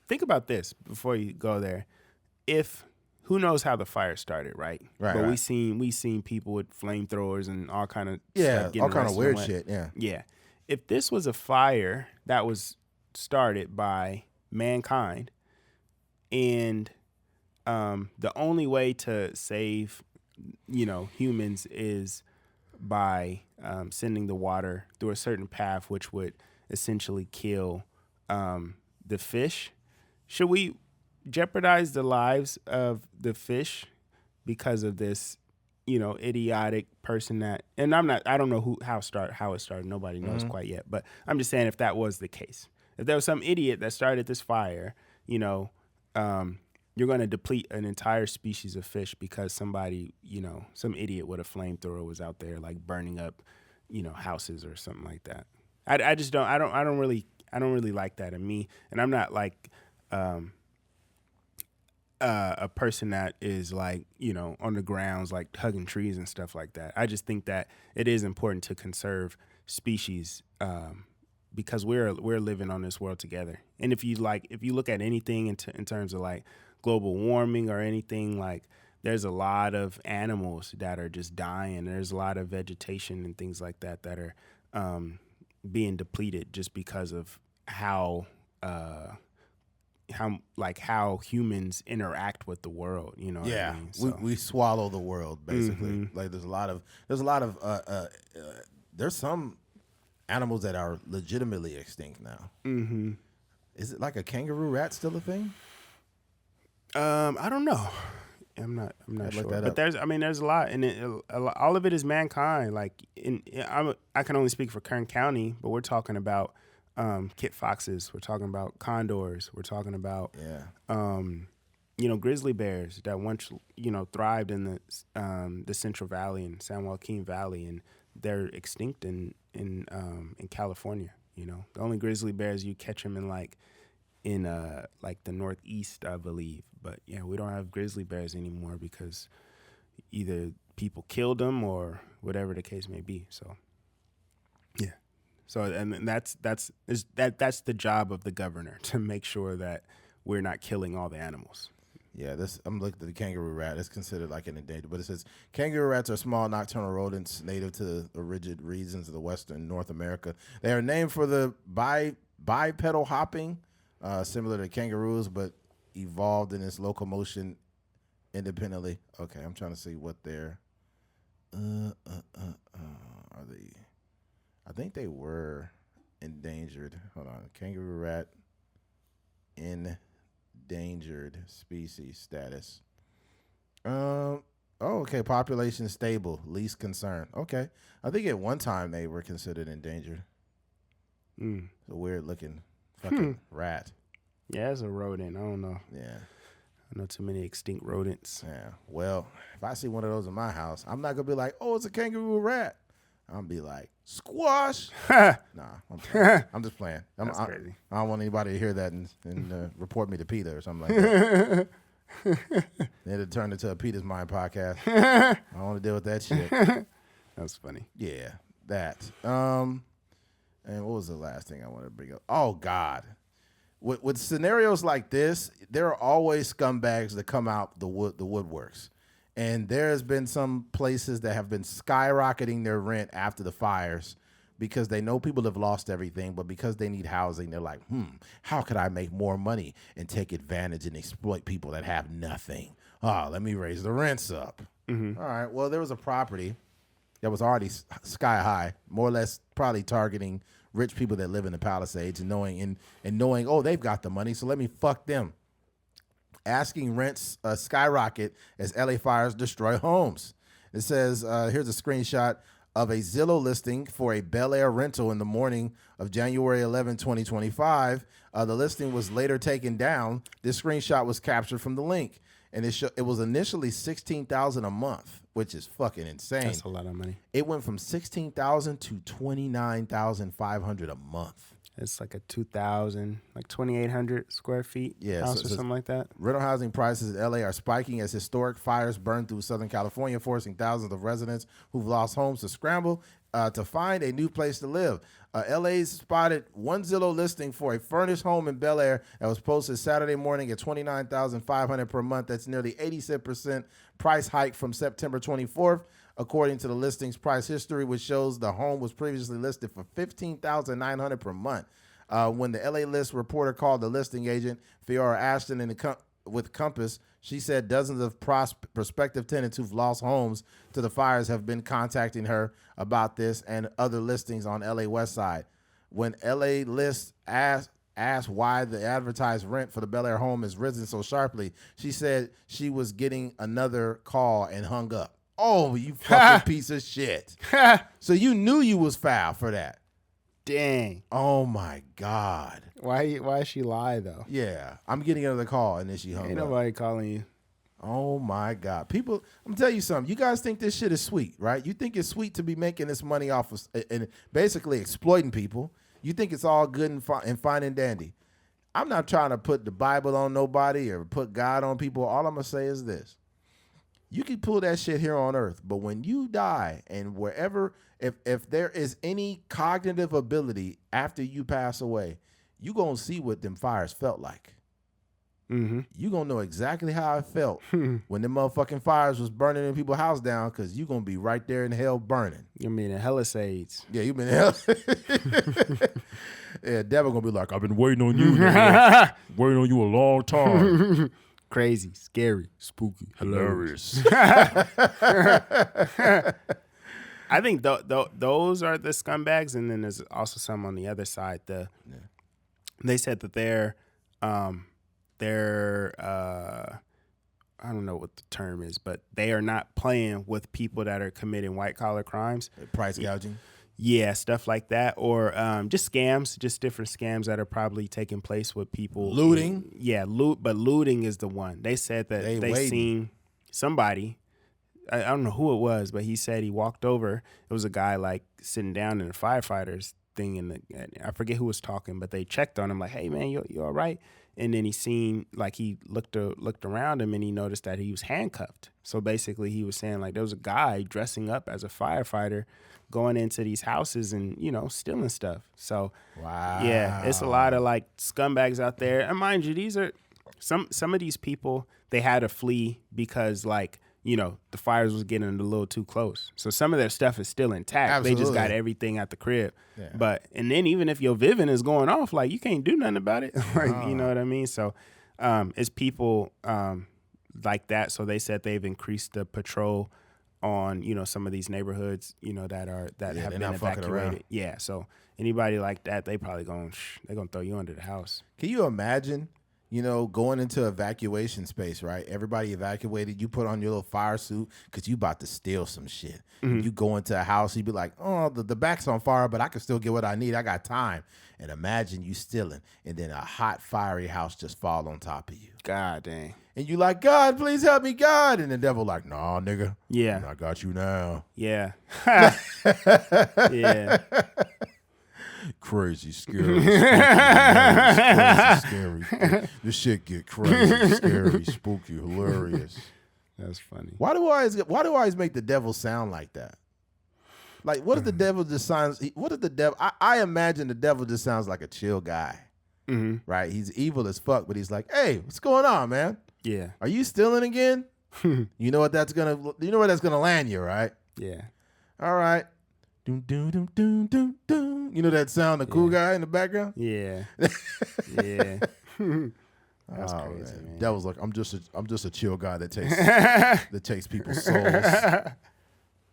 think about this before you go there. Who knows how the fire started, right? Right. But right. we seen people with flamethrowers and all kind of all kind of weird shit. Yeah. Yeah. If this was a fire that was started by mankind, and the only way to save, humans is by sending the water through a certain path, which would essentially kill the fish. Should we jeopardize the lives of the fish because of this, idiotic person that? And I don't know how it started. Nobody knows quite yet. But I'm just saying, if that was the case, if there was some idiot that started this fire, you're going to deplete an entire species of fish because somebody, some idiot with a flamethrower was out there like burning up, houses or something like that. I just don't. I don't really like that in me, and I'm not like a person that is like, on the grounds, like hugging trees and stuff like that. I just think that it is important to conserve species because we're living on this world together. And if you look at anything in terms of like global warming or anything, like there's a lot of animals that are just dying. There's a lot of vegetation and things like that are being depleted just because of how humans interact with the world, what I mean? So. We swallow the world basically. Like there's some animals that are legitimately extinct now. Is it like a kangaroo rat still a thing? I don't know. I'm not sure. But there's a lot, and all of it is mankind. Like I can only speak for Kern County, but we're talking about kit foxes. We're talking about condors. We're talking about grizzly bears that once thrived in the Central Valley and San Joaquin Valley, and they're extinct in California. The only grizzly bears you catch them in the Northeast, I believe. But yeah, we don't have grizzly bears anymore because either people killed them or whatever the case may be. So yeah. So and that's the job of the governor, to make sure that we're not killing all the animals. Yeah, I'm looking at the kangaroo rat. It's considered like an endangered, but it says kangaroo rats are small nocturnal rodents native to the arid regions of the western North America. They are named for the bipedal hopping, similar to kangaroos, but evolved in its locomotion independently. Okay, I'm trying to see what they're. Are they? I think they were endangered. Hold on, kangaroo rat endangered species status. Okay, population stable, least concern. Okay, I think at one time they were considered endangered. It's a weird looking fucking rat. Yeah, it's a rodent. I don't know. Yeah. I know too many extinct rodents. Yeah. Well, if I see one of those in my house, I'm not going to be like, oh, it's a kangaroo rat. I'm going to be like, squash. Nah, I'm just playing. That's crazy. I don't want anybody to hear that and report me to PETA or something like that. It'll turn into a PETA's Mind podcast. I don't want to deal with that shit. That's funny. Yeah, that. And what was the last thing I wanted to bring up? Oh, God. With scenarios like this, there are always scumbags that come out the woodworks. And there's been some places that have been skyrocketing their rent after the fires because they know people have lost everything, but because they need housing, they're like, how could I make more money and take advantage and exploit people that have nothing? Let me raise the rents up. All right, well, there was a property that was already sky high, more or less probably targeting rich people that live in the Palisades and knowing, oh, they've got the money, so let me fuck them. Asking rents skyrocket as LA fires destroy homes. It says, here's a screenshot of a Zillow listing for a Bel Air rental in the morning of January 11, 2025. The listing was later taken down. This screenshot was captured from the link, and it was initially $16,000 a month, which is fucking insane. That's a lot of money. It went from $16,000 to $29,500 a month. It's like a 2,000, like 2,800 square feet house or something like that. Rental housing prices in LA are spiking as historic fires burn through Southern California, forcing thousands of residents who've lost homes to scramble to find a new place to live. LA's spotted one Zillow listing for a furnished home in Bel Air that was posted Saturday morning at $29,500 per month. That's nearly 86% price hike from September 24th. According to the listing's price history, which shows the home was previously listed for $15,900 per month. When the LA List reporter called the listing agent, Fiora Ashton, with Compass, she said dozens of prospective tenants who've lost homes to the fires have been contacting her about this and other listings on LA West Side. When LA List asked why the advertised rent for the Bel Air home has risen so sharply, she said she was getting another call and hung up. Oh, you fucking piece of shit. So you knew you was foul for that. Dang. Oh, my God. Why she lie, though? Yeah. I'm getting another call, and then she hung up. Ain't nobody calling you. Oh, my God. People, I'm telling you something. You guys think this shit is sweet, right? You think it's sweet to be making this money off of and basically exploiting people. You think it's all good and fine and dandy. I'm not trying to put the Bible on nobody or put God on people. All I'm going to say is this. You can pull that shit here on earth, but when you die and wherever, if there is any cognitive ability after you pass away, you going to see what them fires felt like. Mm-hmm. You going to know exactly how it felt when them motherfucking fires was burning in people's house down, because you going to be right there in hell burning. You mean in Hellisades. Yeah, you been in hell. Yeah, Devil going to be like, I've been waiting on you. Waiting on you a long time. Crazy, scary, spooky, hilarious. I think those are the scumbags, and then there's also some on the other side. They said that they're I don't know what the term is, but they are not playing with people that are committing white collar crimes, price gouging. Yeah, stuff like that, or just scams, just different scams that are probably taking place with people. Looting? Yeah, but looting is the one. They said that they seen somebody, I don't know who it was, but he said he walked over. It was a guy like sitting down in the firefighters thing, and I forget who was talking, but they checked on him like, hey, man, you all right? And then he seen, like, he looked around him, and he noticed that he was handcuffed. So basically he was saying, like, there was a guy dressing up as a firefighter going into these houses and, stealing stuff. So, wow. Yeah, it's a lot of, like, scumbags out there. And mind you, these are some of these people, they had to flee because, like, the fires was getting a little too close. So some of their stuff is still intact. Absolutely. They just got everything at the crib. Yeah. And then even if your Vivint is going off, like, you can't do nothing about it. Like, you know what I mean? So it's people like that. So they said they've increased the patrol on, some of these neighborhoods, that have been evacuated. Yeah. So anybody like that, they're gonna throw you under the house. Can you imagine, going into evacuation space, right? Everybody evacuated. You put on your little fire suit because you about to steal some shit. Mm-hmm. You go into a house, you be like, oh, the back's on fire, but I can still get what I need. I got time. And imagine you stealing, and then a hot, fiery house just fall on top of you. God dang. And you like, God, please help me, God. And the devil like, nah, nigga. Yeah. I got you now. Yeah. Yeah. Crazy, scary, crazy, scary. This shit get crazy, scary, spooky, hilarious. That's funny. Why do I always make the devil sound like that? Like, what if the devil just sounds? What if the devil? I imagine the devil just sounds like a chill guy, right? He's evil as fuck, but he's like, "Hey, what's going on, man? Yeah, are you stealing again? You know what that's gonna land you, right? Yeah. All right. Doom, doom, doom, doom, doom, doom. You know that sound, the cool guy in the background? Yeah. Yeah. That's crazy, man. Devil's like, I'm just a chill guy that takes people's souls.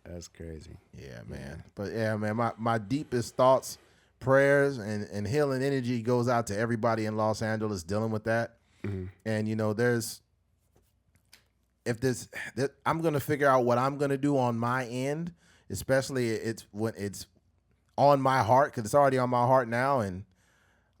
That's crazy. Yeah, man. But yeah, man, my deepest thoughts, prayers, and healing energy goes out to everybody in Los Angeles dealing with that. Mm-hmm. And I'm gonna figure out what I'm gonna do on my end especially it's when it's on my heart, because it's already on my heart now, and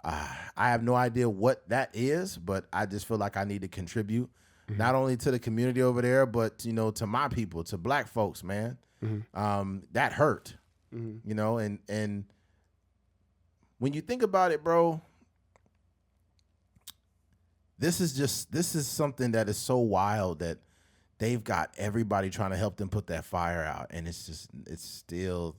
I have no idea what that is, but I just feel like I need to contribute not only to the community over there, but to my people, to black folks, man. That hurt, and when you think about it, bro, this is something that is so wild that they've got everybody trying to help them put that fire out, and it's still.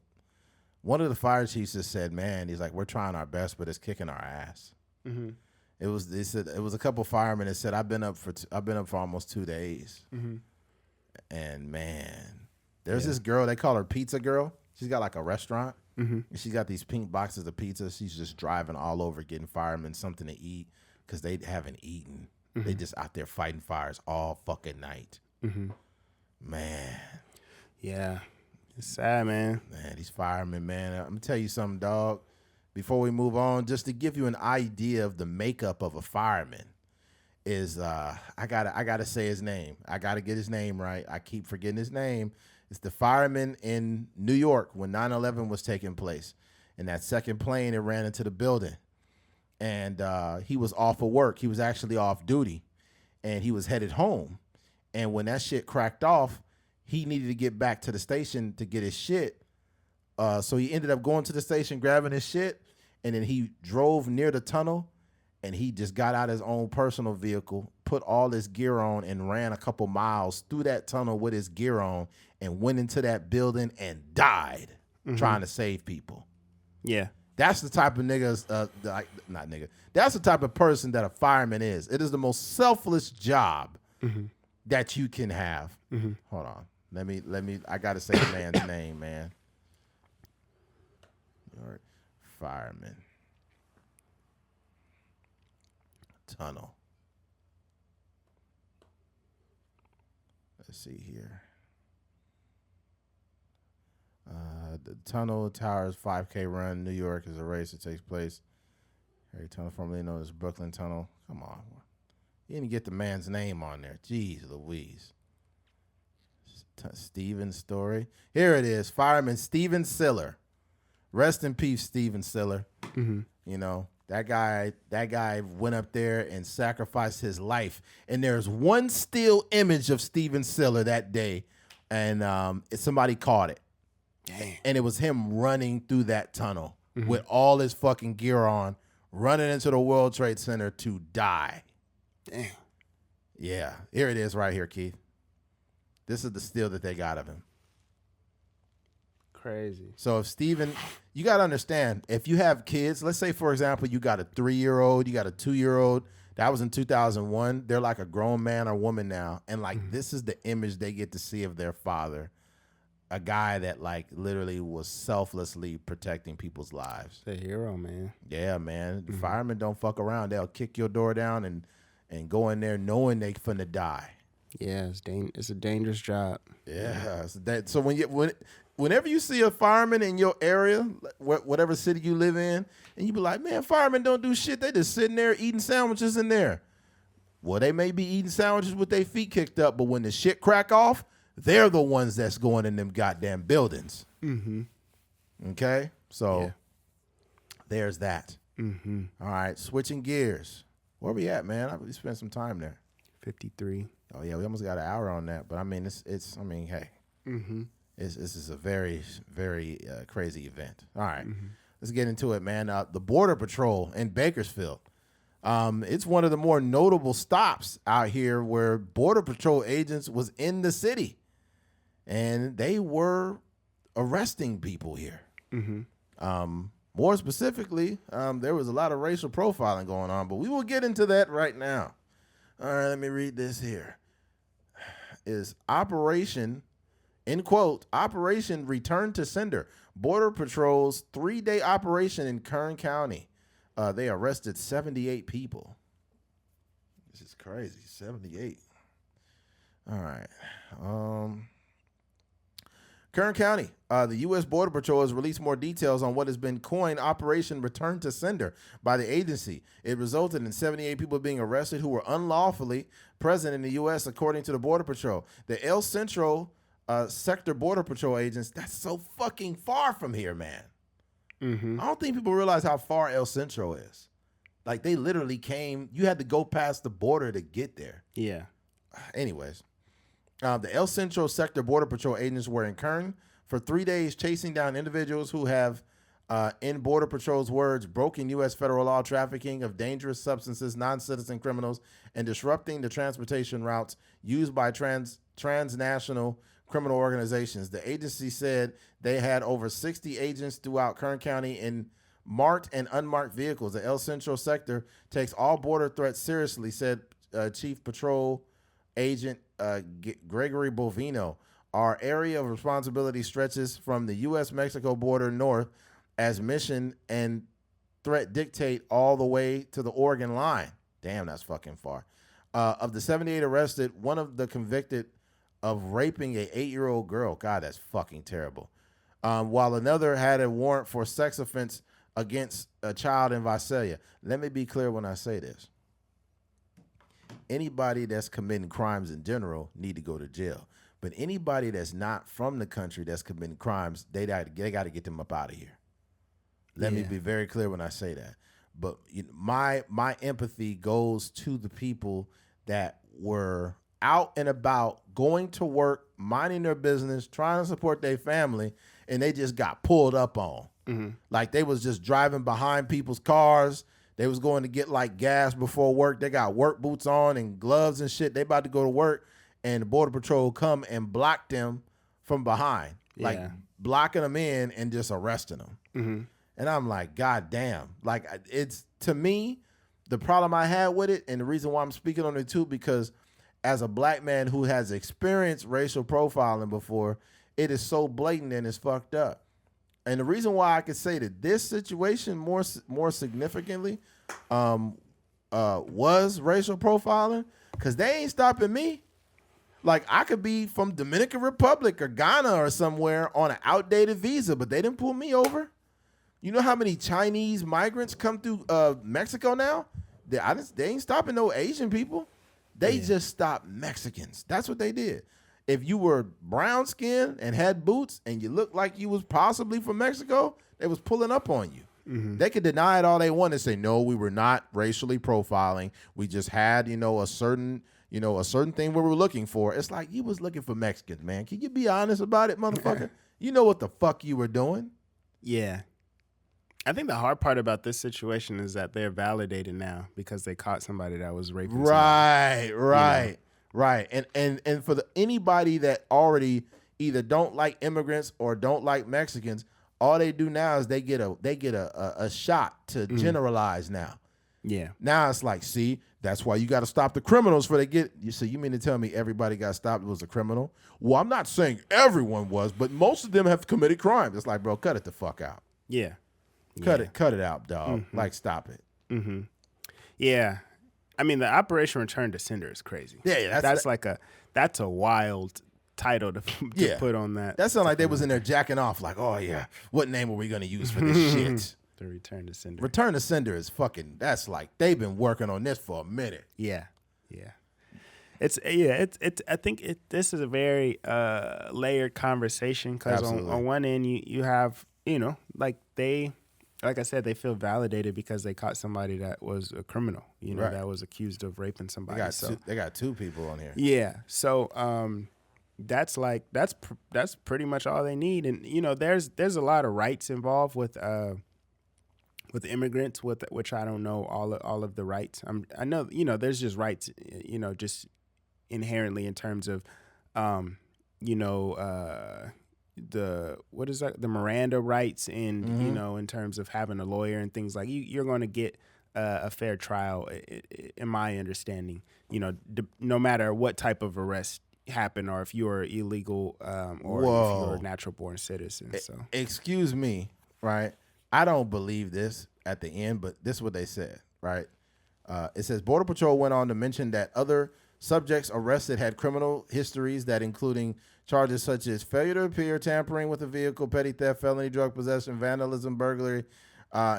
One of the fire chiefs just said, "Man, he's like, we're trying our best, but it's kicking our ass." They said it was a couple firemen that said, I've been up for almost 2 days, and man, there's this girl, they call her Pizza Girl. She's got like a restaurant, and she's got these pink boxes of pizza. She's just driving all over getting firemen something to eat because they haven't eaten. They just out there fighting fires all fucking night. Man, yeah. It's sad, man. Man, these firemen, man. I'm gonna tell you something, dog. Before we move on, just to give you an idea of the makeup of a fireman, is I gotta say his name. I gotta get his name right. I keep forgetting his name. It's the fireman in New York when 9/11 was taking place, and that second plane it ran into the building, and he was off of work. He was actually off duty, and he was headed home. And when that shit cracked off, he needed to get back to the station to get his shit. So he ended up going to the station, grabbing his shit, and then he drove near the tunnel, and he just got out his own personal vehicle, put all his gear on, and ran a couple miles through that tunnel with his gear on, and went into that building and died trying to save people. Yeah. That's the type of niggas, not nigga. That's the type of person that a fireman is. It is the most selfless job that you can have. Hold on. Let me, I got to say the man's name, man. All right. Fireman. Tunnel. Let's see here. The Tunnel Towers 5K run, New York, is a race that takes place. Harry Tunnel, formerly known as Brooklyn Tunnel. Come on. You didn't get the man's name on there. Jeez Louise. Steven Story. Here it is. Fireman Steven Siller. Rest in peace, Steven Siller. That guy went up there and sacrificed his life. And there's one still image of Steven Siller that day, and somebody caught it. Damn. And it was him running through that tunnel with all his fucking gear on, running into the World Trade Center to die. Damn. Yeah. Here it is right here, Keith. This is the still that they got of him. Crazy. So if Steven, you got to understand, if you have kids, let's say, for example, you got a 3-year-old, you got a 2-year-old, that was in 2001. They're like a grown man or woman now. And like, this is the image they get to see of their father. A guy that like literally was selflessly protecting people's lives. The hero, man. Yeah, man. Firemen don't fuck around. They'll kick your door down and go in there knowing they finna die. Yeah, it's a dangerous job. Yeah. So whenever you see a fireman in your area, whatever city you live in, and you be like, man, firemen don't do shit. They just sitting there eating sandwiches in there. Well, they may be eating sandwiches with their feet kicked up, but when the shit crack off, they're the ones that's going in them goddamn buildings. Okay? So there's that. All right, switching gears. Where we at, man? We spent some time there. 53. Oh, yeah, we almost got an hour on that. But, I mean, hey. This is a very, very crazy event. All right, let's get into it, man. The Border Patrol in Bakersfield. It's one of the more notable stops out here where Border Patrol agents was in the city. And they were arresting people here. More specifically, there was a lot of racial profiling going on, but we will get into that right now. All right, let me read this here. Is Operation, in quote, Operation Return to Sender. Border Patrol's 3-day operation in Kern County. They arrested 78 people. This is crazy, 78. All right. Kern County, the U.S. Border Patrol has released more details on what has been coined Operation Return to Sender by the agency. It resulted in 78 people being arrested who were unlawfully present in the U.S., according to the Border Patrol. The El Centro sector border patrol agents. That's so fucking far from here, man. Mm-hmm. I don't think people realize how far El Centro is. Like, they literally came. You had to go past the border to get there. Yeah. Anyways, the El Centro sector border patrol agents were in Kern for 3 days, chasing down individuals who have, in Border Patrol's words, broken U.S. federal law, trafficking of dangerous substances, non-citizen criminals, and disrupting the transportation routes used by transnational criminal organizations. The agency said they had over 60 agents throughout Kern County in marked and unmarked vehicles. The El Centro sector takes all border threats seriously, said Chief Patrol Agent Gregory Bovino. Our area of responsibility stretches from the U.S.-Mexico border north as mission and threat dictate all the way to the Oregon line. Damn, that's fucking far. Of the 78 arrested, one of the convicted of raping a 8-year-old girl. God, that's fucking terrible. While another had a warrant for sex offense against a child in Visalia. Let me be clear when I say this. Anybody that's committing crimes in general need to go to jail. But anybody that's not from the country that's committing crimes, they got to get them up out of here. Let me be very clear when I say that. But my empathy goes to the people that were out and about, going to work, minding their business, trying to support their family, and they just got pulled up on. Mm-hmm. Like, they was just driving behind people's cars. They was going to get like gas before work. They got work boots on and gloves and shit. They about to go to work, and the Border Patrol come and block them from behind, like blocking them in and just arresting them. Mm-hmm. And I'm like, God damn. Like, it's, to me, the problem I had with it, and the reason why I'm speaking on it too, because as a black man who has experienced racial profiling before, it is so blatant and it's fucked up. And the reason why I could say that this situation more significantly was racial profiling, because they ain't stopping me. Like, I could be from Dominican Republic or Ghana or somewhere on an outdated visa, but they didn't pull me over. You know how many Chinese migrants come through Mexico now? They ain't stopping no Asian people. They just stopped Mexicans. That's what they did. If you were brown skinned and had boots and you looked like you was possibly from Mexico, they was pulling up on you. Mm-hmm. They could deny it all they want and say, no, we were not racially profiling. We just had, a certain thing we were looking for. It's like, you was looking for Mexicans, man. Can you be honest about it, motherfucker? You know what the fuck you were doing? Yeah. I think the hard part about this situation is that they're validated now because they caught somebody that was raping somebody. Right. And for anybody that already either don't like immigrants or don't like Mexicans, all they do now is they get a shot to generalize now. Yeah. Now it's like, see, that's why you got to stop the criminals before they get. So you mean to tell me everybody got stopped was a criminal? Well, I'm not saying everyone was, but most of them have committed crimes. It's like, bro, cut it the fuck out. Yeah. Cut it out, dog. Mm-hmm. Like, stop it. Mm-hmm. Yeah. I mean, the Operation Return to Sender is crazy. Yeah, that's a wild title to put on that. That sounds like they was in there jacking off, like, oh yeah, what name are we gonna use for this shit? The Return to Sender. Return to Sender is fucking. That's like they've been working on this for a minute. Yeah. It's I think this is a very layered conversation because on one end you have like I said, they feel validated because they caught somebody that was a criminal, that was accused of raping somebody. They got two people on here. Yeah. So that's pretty much all they need. And, there's a lot of rights involved with immigrants, which I don't know all of the rights. I know, there's just rights, just inherently in terms of, the Miranda rights and in terms of having a lawyer and things like you're going to get a fair trial in my understanding, no matter what type of arrest happened or if you're illegal or if you're a natural born citizen. So excuse me, right? I don't believe this at the end, but this is what they said, right? It says Border Patrol went on to mention that other subjects arrested had criminal histories that including charges such as failure to appear, tampering with a vehicle, petty theft, felony drug possession, vandalism, burglary,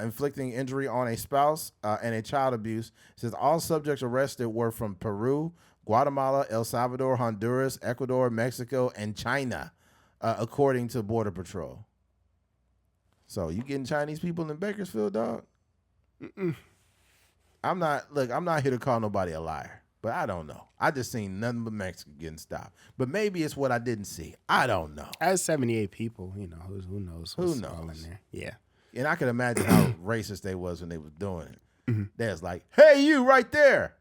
inflicting injury on a spouse, and a child abuse. It says all subjects arrested were from Peru, Guatemala, El Salvador, Honduras, Ecuador, Mexico, and China, according to Border Patrol. So you getting Chinese people in Bakersfield, dog? I'm not here to call nobody a liar, but I don't know. I just seen nothing but Mexicans getting stopped. But maybe it's what I didn't see. I don't know. As 78 people, who knows? Who knows? All in there. Yeah. And I can imagine how racist they was when they was doing it. They was like, hey, you right there.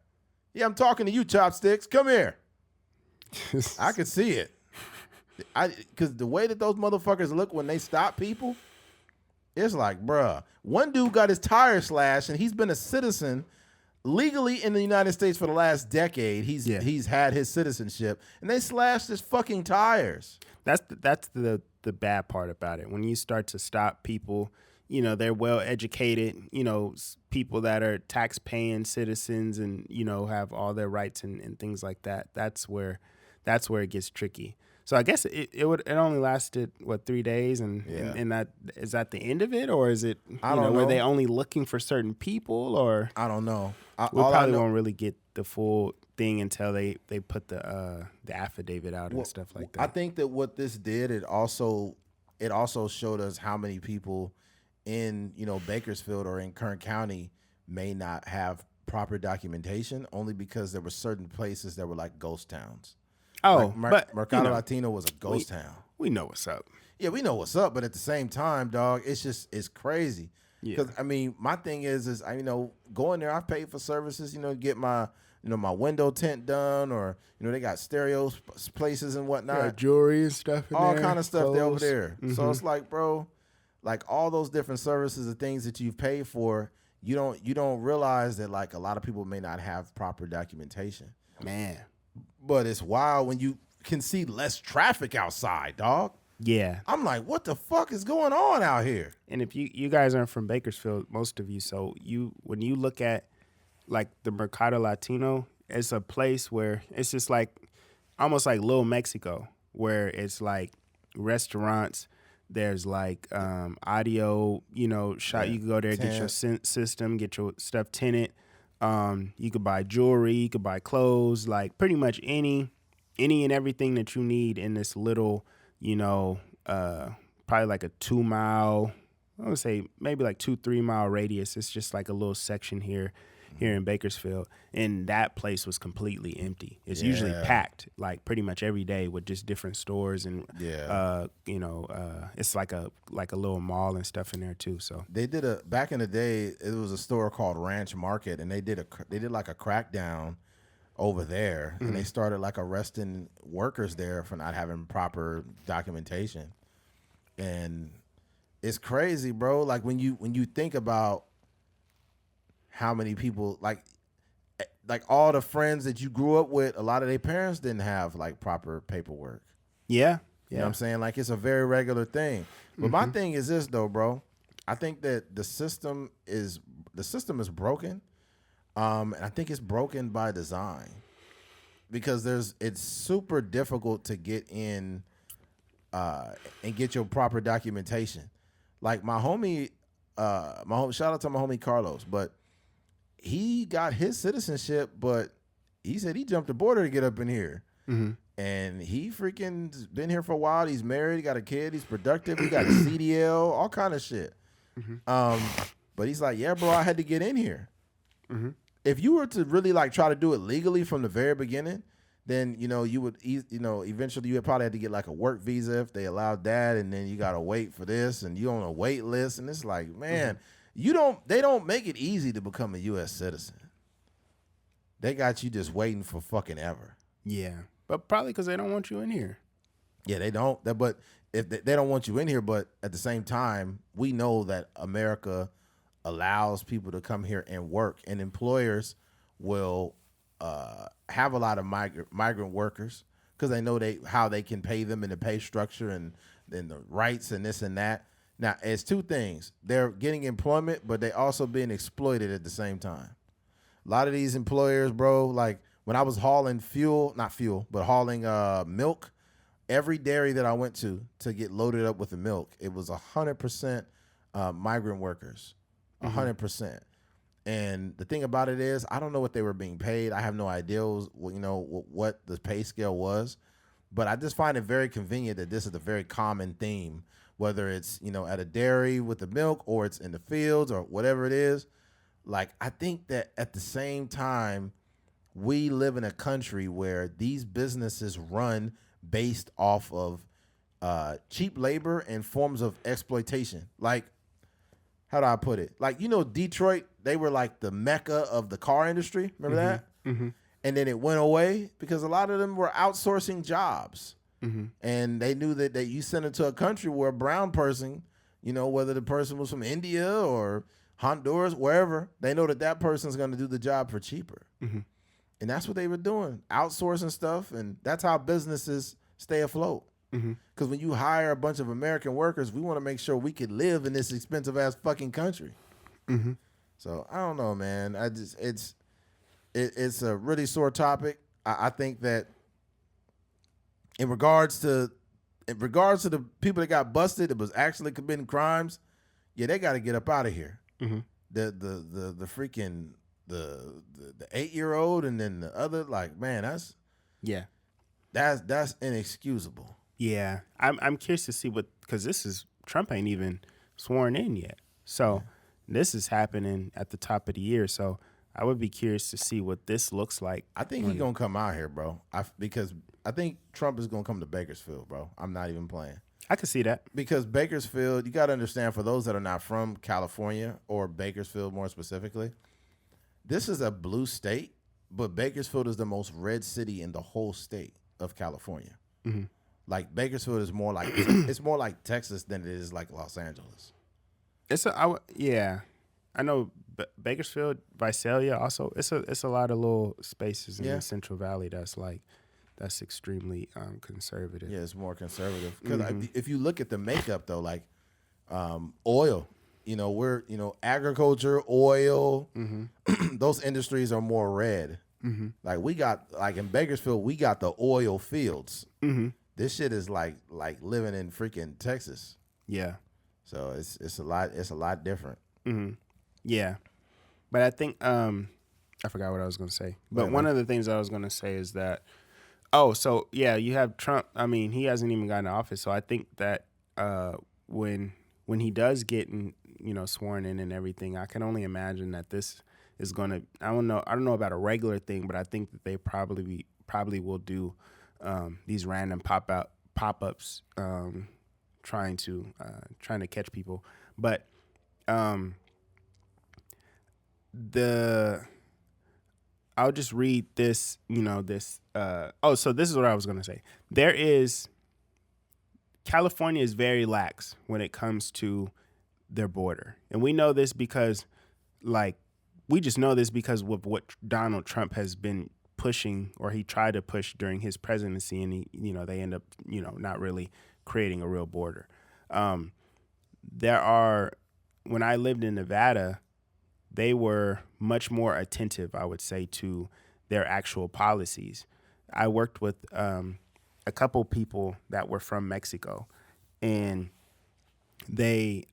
Yeah, I'm talking to you, Chopsticks. Come here. I could see it. Because the way that those motherfuckers look when they stop people, it's like, bruh. One dude got his tire slashed, and he's been a citizen legally in the United States for the last decade. He's had his citizenship, and they slashed his fucking tires. That's the bad part about it. When you start to stop people, they're well educated, people that are tax paying citizens and, have all their rights and things like that. That's where it gets tricky. So I guess it only lasted 3 days, and that is that the end of it, or is it were they only looking for certain people, or I don't know. We probably won't really get the full thing until they put the affidavit out and stuff like that. I think that what this did, it also showed us how many people in Bakersfield or in Kern County may not have proper documentation, only because there were certain places that were like ghost towns. Oh, but Mercado Latino was a ghost town. We know what's up. Yeah, we know what's up, but at the same time, dog, it's crazy. Because my thing is going there, I've paid for services, get my my window tint done, or they got stereo places and whatnot, jewelry and stuff, all kind of stuff there over there. So it's like, bro, like all those different services and things that you've paid for, you don't realize that like a lot of people may not have proper documentation, man. But it's wild when you can see less traffic outside, dog. Yeah. I'm like, what the fuck is going on out here? And if you guys aren't from Bakersfield, most of you, so when you look at like the Mercado Latino, it's a place where it's just like almost like Little Mexico, where it's like restaurants, there's like audio, shot. You can go there, get your system, get your stuff tinted. You could buy jewelry, you could buy clothes, like pretty much any and everything that you need in this little, probably like a 2 mile, I would say maybe like 2-3 mile radius. It's just like a little section here in Bakersfield, and that place was completely empty. It's usually packed, like pretty much every day, with just different stores and it's like a little mall and stuff in there too. So they did back in the day. It was a store called Ranch Market, and they did like a crackdown over there, and they started like arresting workers there for not having proper documentation, and it's crazy, bro. Like when you think about how many people, like all the friends that you grew up with, a lot of their parents didn't have like proper paperwork. Yeah. You know what I'm saying? Like it's a very regular thing. But my thing is this though, bro. I think that the system is broken. And I think it's broken by design. Because it's super difficult to get in and get your proper documentation. Like my homie, shout out to my homie Carlos, but he got his citizenship, but he said he jumped the border to get up in here. And he freaking been here for a while. He's married, he got a kid, he's productive, he got a CDL, all kind of shit. But he's like, yeah, bro, I had to get in here. If you were to really like try to do it legally from the very beginning, then you would eventually you would probably have to get like a work visa if they allowed that, and then you gotta wait for this, and you on a wait list, and it's like, man, they don't make it easy to become a U.S. citizen. They got you just waiting for fucking ever. Yeah, but probably because they don't want you in here. Yeah, they don't. But if they don't want you in here, but at the same time, we know that America allows people to come here and work, and employers will have a lot of migrant workers because they know how they can pay them in the pay structure and the rights and this and that. Now, it's two things. They're getting employment, but they also being exploited at the same time. A lot of these employers, bro, like when I was hauling hauling milk, every dairy that I went to get loaded up with the milk, it was 100% migrant workers, 100%. And the thing about it is, I don't know what they were being paid. I have no idea, what the pay scale was. But I just find it very convenient that this is a very common theme, whether it's, at a dairy with the milk or it's in the fields or whatever it is. Like, I think that at the same time, we live in a country where these businesses run based off of cheap labor and forms of exploitation. Like, how do I put it? Like, Detroit, they were like the mecca of the car industry. Remember that? Mm-hmm. And then it went away because a lot of them were outsourcing jobs. Mm-hmm. And they knew that you sent it to a country where a brown person, whether the person was from India or Honduras, wherever, they know that person's going to do the job for cheaper. Mm-hmm. And that's what they were doing, outsourcing stuff. And that's how businesses stay afloat. Because when you hire a bunch of American workers, we want to make sure we could live in this expensive ass fucking country. Mm-hmm. So I don't know, man. It's a really sore topic. I think that in regards to the people that got busted that was actually committing crimes, yeah, they got to get up out of here. Mm-hmm. The freaking the 8-year-old and then the other, like, man, that's inexcusable. Yeah, I'm curious to see because Trump ain't even sworn in yet. So this is happening at the top of the year. So I would be curious to see what this looks like. I think he's going to come out here, bro. Because I think Trump is going to come to Bakersfield, bro. I'm not even playing. I can see that. Because Bakersfield, you got to understand, for those that are not from California or Bakersfield more specifically, this is a blue state, but Bakersfield is the most red city in the whole state of California. Mm-hmm. Like, Bakersfield is more like it's more like Texas than it is like Los Angeles. I know Bakersfield, Visalia also. It's a lot of little spaces in the Central Valley that's extremely conservative. Yeah, it's more conservative because if you look at the makeup though, like oil, we're agriculture, oil, those industries are more red. Mm-hmm. Like in Bakersfield, we got the oil fields. Mm-hmm. This shit is like living in freaking Texas. Yeah. So it's a lot different. Mm-hmm. Yeah. But I think I forgot what I was going to say. But one of the things I was going to say is that you have Trump. I mean, he hasn't even gotten to office. So I think that when he does get sworn in and everything, I can only imagine that this is going to I don't know about a regular thing, but I think that they probably will do these random pop-ups trying to catch people. But I'll just read this, so this is what I was going to say. California is very lax when it comes to their border. And we know this because with what Donald Trump has been pushing, or he tried to push during his presidency, and they end up, not really creating a real border. When I lived in Nevada, they were much more attentive, I would say, to their actual policies. I worked with a couple people that were from Mexico, and they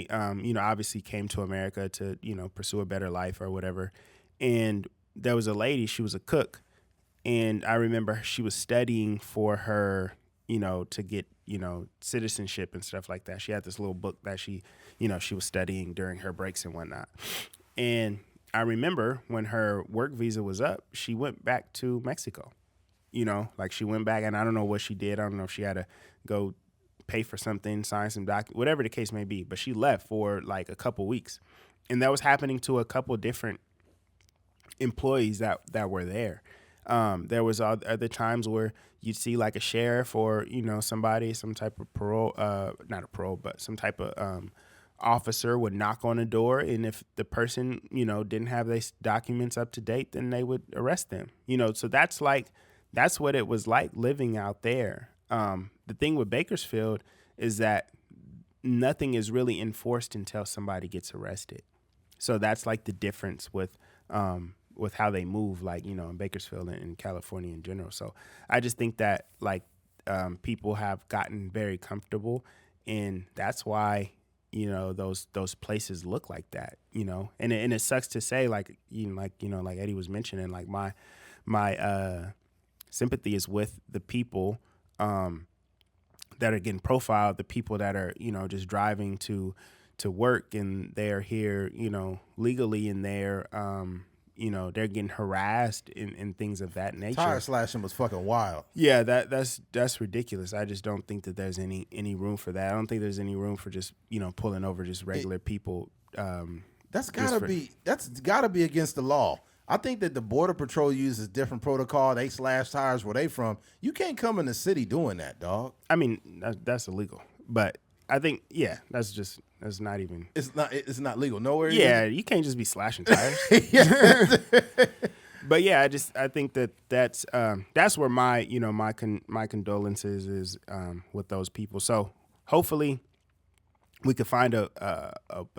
obviously came to America to, pursue a better life or whatever. And there was a lady, she was a cook, and I remember she was studying for her, to get, citizenship and stuff like that. She had this little book that she was studying during her breaks and whatnot. And I remember when her work visa was up, she went back to Mexico. She went back, and I don't know what she did. I don't know if she had to go pay for something, sign some whatever the case may be. But she left for like a couple weeks. And that was happening to a couple different employees that were there. There was other times where you'd see like a sheriff or, somebody, some type of parole, not a parole, but some type of officer would knock on the door. And if the person, didn't have their documents up to date, then they would arrest them. So that's what it was like living out there. The thing with Bakersfield is that nothing is really enforced until somebody gets arrested. So that's like the difference with how they move, in Bakersfield and in California in general. So I just think that people have gotten very comfortable, and that's why those places look like that, and it sucks to say, like Eddie was mentioning, like my sympathy is with the people that are getting profiled, the people that are just driving to work, and they're here legally, and they're they're getting harassed and things of that nature. Tire slashing was fucking wild. Yeah, that's ridiculous. I just don't think that there's any room for that. I don't think there's any room for just pulling over just regular people. That's gotta be against the law. I think that the Border Patrol uses different protocol. They slash tires where they from. You can't come in the city doing that, dog. I mean, that's illegal. But I think, that's not even. It's not legal nowhere. Yeah, you can't just be slashing tires. But yeah, I think that's where my condolences is with those people. So hopefully we could find a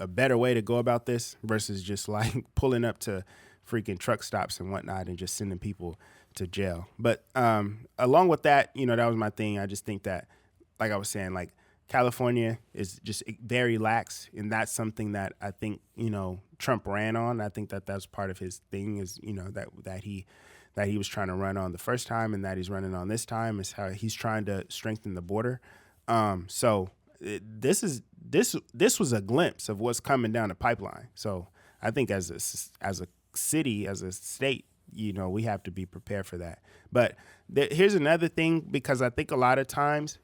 better way to go about this versus just like pulling up to freaking truck stops and whatnot and just sending people to jail. But along with that, that was my thing. I just think that, like I was saying, like California is just very lax, and that's something that I think Trump ran on. I think that that's part of his thing is that he was trying to run on the first time, and that he's running on this time is how he's trying to strengthen the border. So this was a glimpse of what's coming down the pipeline. So I think as a city, as a state, we have to be prepared for that. But here's another thing, because I think a lot of times,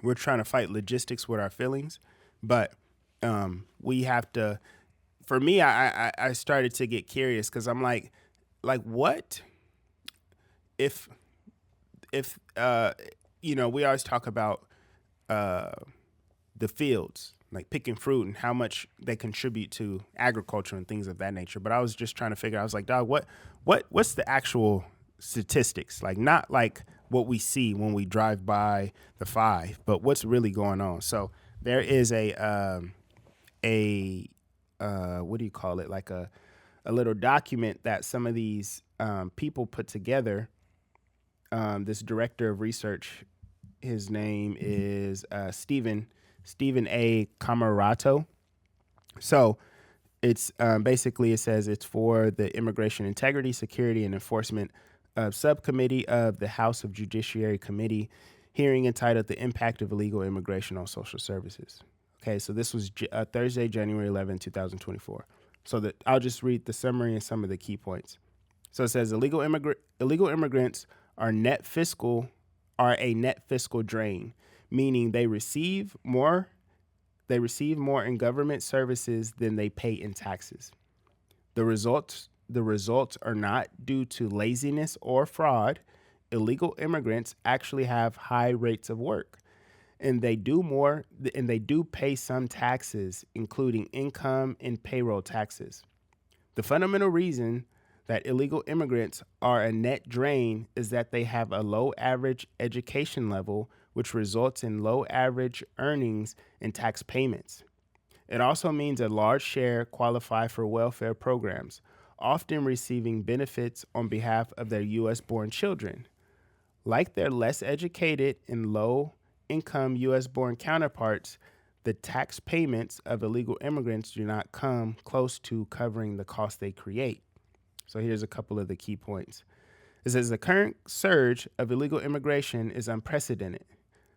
we're trying to fight logistics with our feelings, but we have to. For me, I started to get curious because I'm like what if we always talk about the fields, like picking fruit and how much they contribute to agriculture and things of that nature. But I was just trying to figure out, I was like, dog, what's the actual statistics? Like, not like what we see when we drive by the 5, but what's really going on. So there is a what do you call it? Like a little document that some of these people put together. This director of research, his name is Stephen A. Camarato. So it's basically, it says it's for the Immigration Integrity, Security, and Enforcement Subcommittee of the House of Judiciary Committee, hearing entitled "The Impact of Illegal Immigration on Social Services." Okay, so this was Thursday, January 11, 2024. So I'll just read the summary and some of the key points. So it says illegal immigrants are a net fiscal drain, meaning they receive more in government services than they pay in taxes. The results are not due to laziness or fraud. Illegal immigrants actually have high rates of work, and they do pay some taxes, including income and payroll taxes. The fundamental reason that illegal immigrants are a net drain is that they have a low average education level, which results in low average earnings and tax payments. It also means a large share qualify for welfare programs, often receiving benefits on behalf of their U.S.-born children. Like their less educated and low-income U.S.-born counterparts, the tax payments of illegal immigrants do not come close to covering the costs they create. So here's a couple of the key points. It says the current surge of illegal immigration is unprecedented.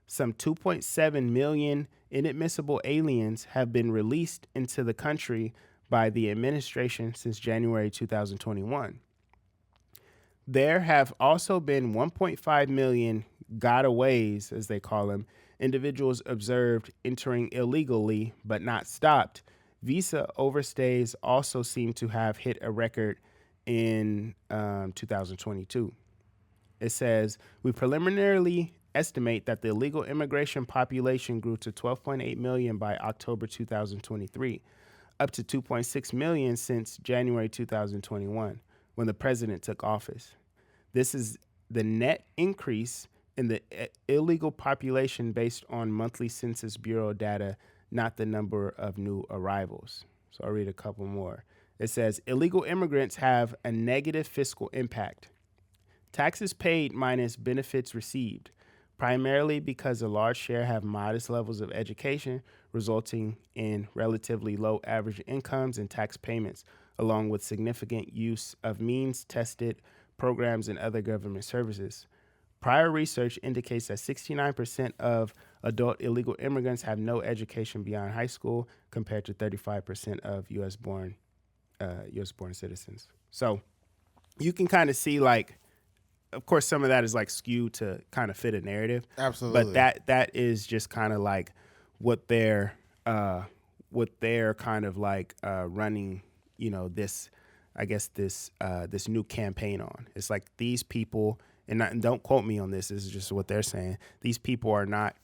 Some 2.7 million inadmissible aliens have been released into the country by the administration since January 2021. There have also been 1.5 million gotaways, as they call them, individuals observed entering illegally but not stopped. Visa overstays also seem to have hit a record in 2022. It says, we preliminarily estimate that the illegal immigration population grew to 12.8 million by October 2023, up to 2.6 million since January 2021, when the president took office. This is the net increase in the illegal population based on monthly Census Bureau data, not the number of new arrivals. So I'll read a couple more. It says, illegal immigrants have a negative fiscal impact. Taxes paid minus benefits received. primarily because a large share have modest levels of education, resulting in relatively low average incomes and tax payments, along with significant use of means-tested programs and other government services. Prior research indicates that 69% of adult illegal immigrants have no education beyond high school, compared to 35% of U.S.-born citizens. So you can kind of see, like, of course, some of that is like skewed to kind of fit a narrative. Absolutely. But that is just kind of like what they're kind of like running, this, I guess this new campaign on. It's like these people, and don't quote me on this. This is just what they're saying. These people are not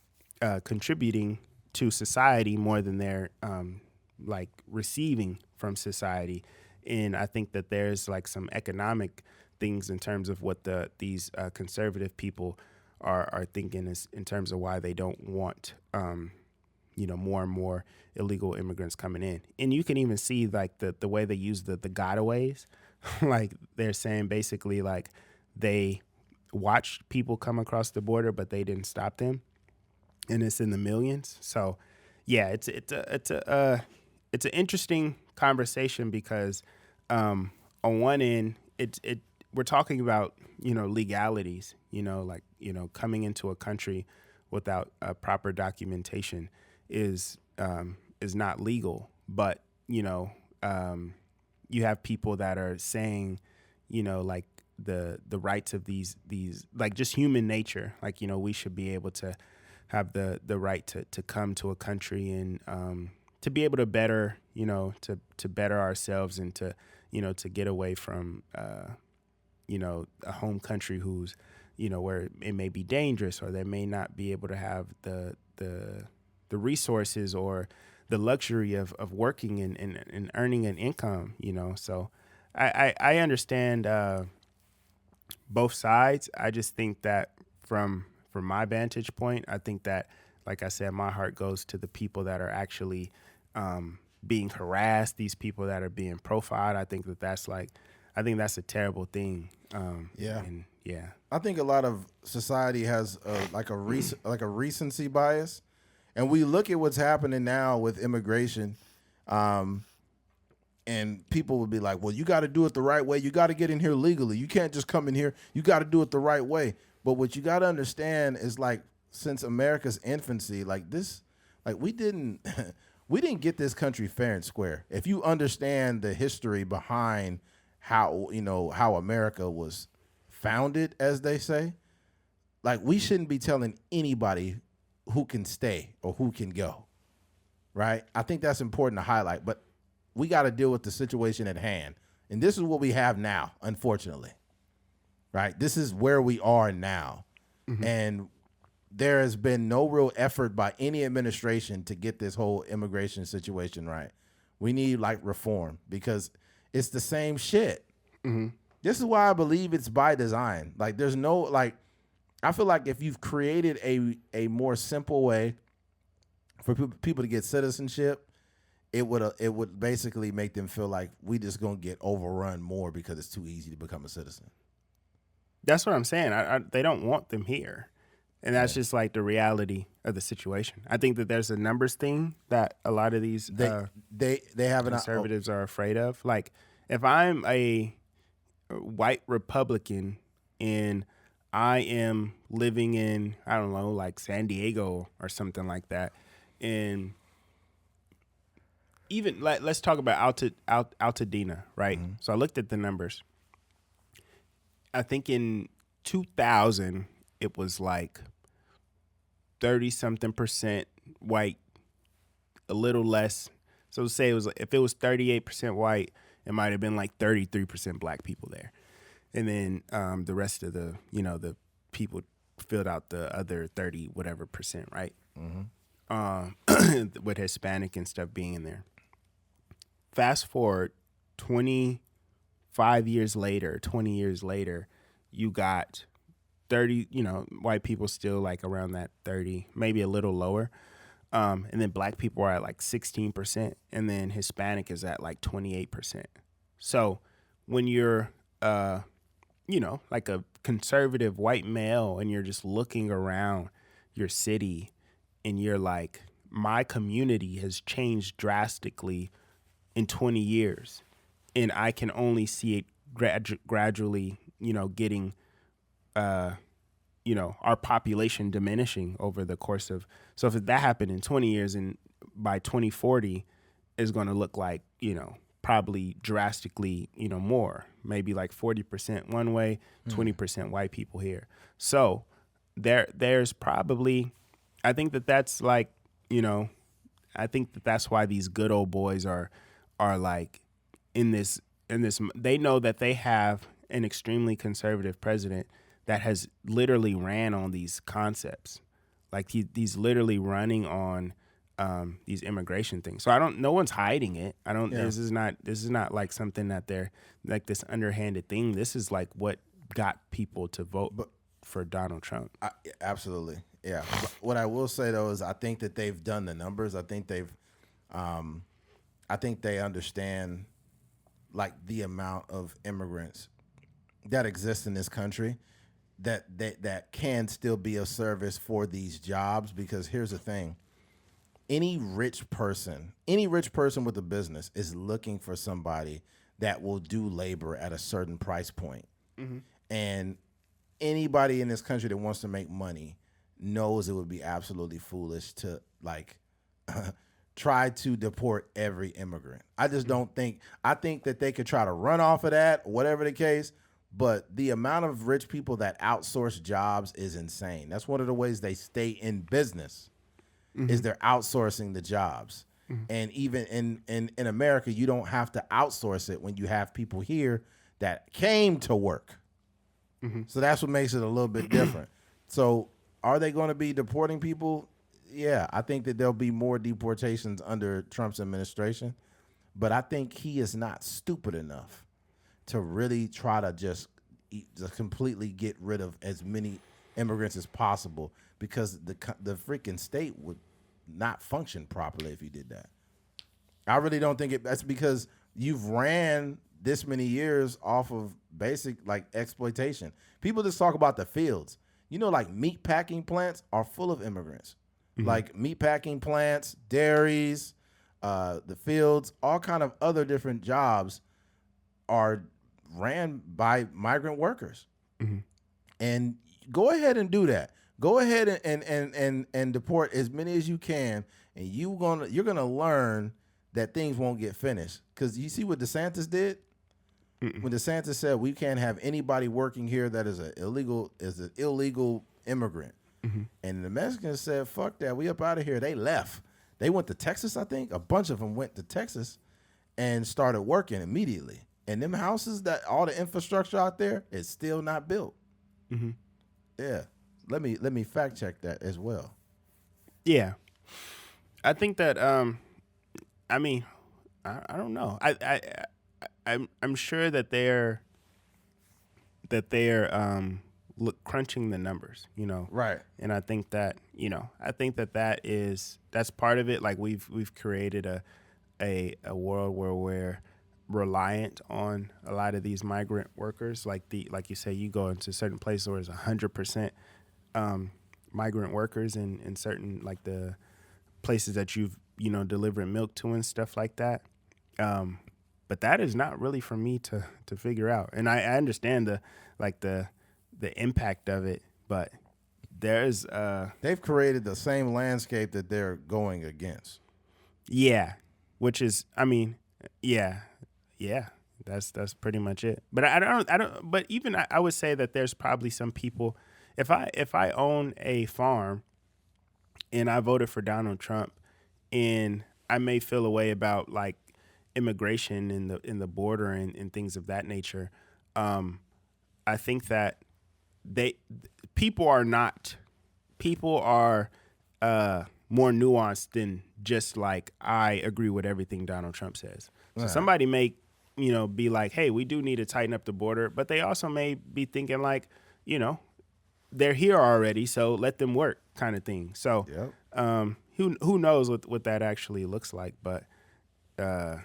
contributing to society more than they're like receiving from society. And I think that there's like some economic things in terms of what these conservative people are thinking is in terms of why they don't want more and more illegal immigrants coming in. And you can even see like the way they use the gotaways. Like they're saying basically like they watched people come across the border, but they didn't stop them, and it's in the millions. So yeah, it's an interesting conversation because on one end we're talking about, legalities, coming into a country without proper documentation is not legal. But, you have people that are saying, like the rights of these, like just human nature, like, we should be able to have the right to come to a country and to be able to better, to better ourselves and to get away from, a home country who's, where it may be dangerous or they may not be able to have the resources or the luxury of working and earning an income, So I understand both sides. I just think that from my vantage point, I think that, like I said, my heart goes to the people that are actually being harassed, these people that are being profiled. I think that's a terrible thing. I think a lot of society has like a recency bias, and we look at what's happening now with immigration, and people would be like, "Well, you got to do it the right way. You got to get in here legally. You can't just come in here. You got to do it the right way." But what you got to understand is, like, since America's infancy, like this, like we didn't get this country fair and square. If you understand the history behind how America was founded, as they say, like we shouldn't be telling anybody who can stay or who can go, right? I think that's important to highlight, but we got to deal with the situation at hand. And this is what we have now, unfortunately, right? This is where we are now. Mm-hmm. And there has been no real effort by any administration to get this whole immigration situation right. We need like reform because it's the same shit. Mm-hmm. This is why I believe it's by design. Like there's no, like, I feel like if you've created a more simple way for people to get citizenship, it would basically make them feel like we just gonna get overrun more because it's too easy to become a citizen. That's what I'm saying. They don't want them here. And that's just like the reality of the situation. I think that there's a numbers thing that a lot of these they have conservatives are afraid of. Like if I'm a white Republican and I am living in, I don't know, like San Diego or something like that, and even let's talk about Altadena, right? Mm-hmm. So I looked at the numbers. I think in 2000 it was like 30-something% white, a little less. So say if it was 38% white, it might have been like 33% black people there. And then the rest of the people filled out the other 30 whatever percent, right? Mm-hmm. With Hispanic and stuff being in there. Fast forward 25 years later, 20 years later, you got 30, white people still like around that 30, maybe a little lower. And then black people are at like 16%, and then Hispanic is at like 28%. So when you're, like a conservative white male and you're just looking around your city and you're like, my community has changed drastically in 20 years. And I can only see it gradually, getting, our population diminishing over the course of. So if that happened in 20 years and by 2040 is going to look like, probably drastically, more, maybe like 40% one way, 20% white people here. So there's probably, I think that's like, I think that's why these good old boys are like in this, they know that they have an extremely conservative president that has literally ran on these concepts. Like he's literally running on these immigration things. So no one's hiding it. This is not like something that they're like this underhanded thing. This is like what got people to vote for Donald Trump. Absolutely. Yeah. But what I will say though is I think that they've done the numbers. I think they understand like the amount of immigrants that exist in this country that can still be of service for these jobs. Because here's the thing. Any rich person with a business is looking for somebody that will do labor at a certain price point. Mm-hmm. And anybody in this country that wants to make money knows it would be absolutely foolish to like try to deport every immigrant. I just don't think, I think that they could try to run off of that, whatever the case, but the amount of rich people that outsource jobs is insane. That's one of the ways they stay in business. Mm-hmm. Is they're outsourcing the jobs. Mm-hmm. And even in America, you don't have to outsource it when you have people here that came to work. Mm-hmm. So that's what makes it a little bit different. So are they going to be deporting people? Yeah, I think that there'll be more deportations under Trump's administration. But I think he is not stupid enough to really try to just completely get rid of as many immigrants as possible, because the freaking state would not function properly if you did that. I really don't think that's because you've ran this many years off of basic like exploitation. People just talk about the fields. Like meat packing plants are full of immigrants. Mm-hmm. Like meat packing plants, dairies, the fields, all kind of other different jobs are ran by migrant workers. Mm-hmm. And go ahead and do that. Go ahead and deport as many as you can, and you're gonna learn that things won't get finished. Because you see what DeSantis did? Mm-mm. When DeSantis said we can't have anybody working here that is an illegal immigrant, mm-hmm. and the Mexicans said, "Fuck that, we up out of here." They left. They went to Texas, I think. A bunch of them went to Texas and started working immediately. And them houses, that all the infrastructure out there is still not built. Mm-hmm. Yeah. Let me fact check that as well. Yeah, I think that I mean, I don't know. I'm sure that they're crunching the numbers, Right. And I think that that's part of it. Like we've created a world where we're reliant on a lot of these migrant workers. Like you say, you go into certain places where it's 100%. Migrant workers in certain like the places that you've delivering milk to and stuff like that, but that is not really for me to figure out. And I understand the impact of it, but there's they've created the same landscape that they're going against. Yeah, which is that's pretty much it. But I don't. But even I would say that there's probably some people. If I own a farm and I voted for Donald Trump, and I may feel a way about like immigration in the border and things of that nature, I think that people are more nuanced than just like I agree with everything Donald Trump says. So somebody may be like, hey, we do need to tighten up the border, but they also may be thinking like, they're here already, so let them work, kind of thing. So, yep. Who knows what that actually looks like? But that's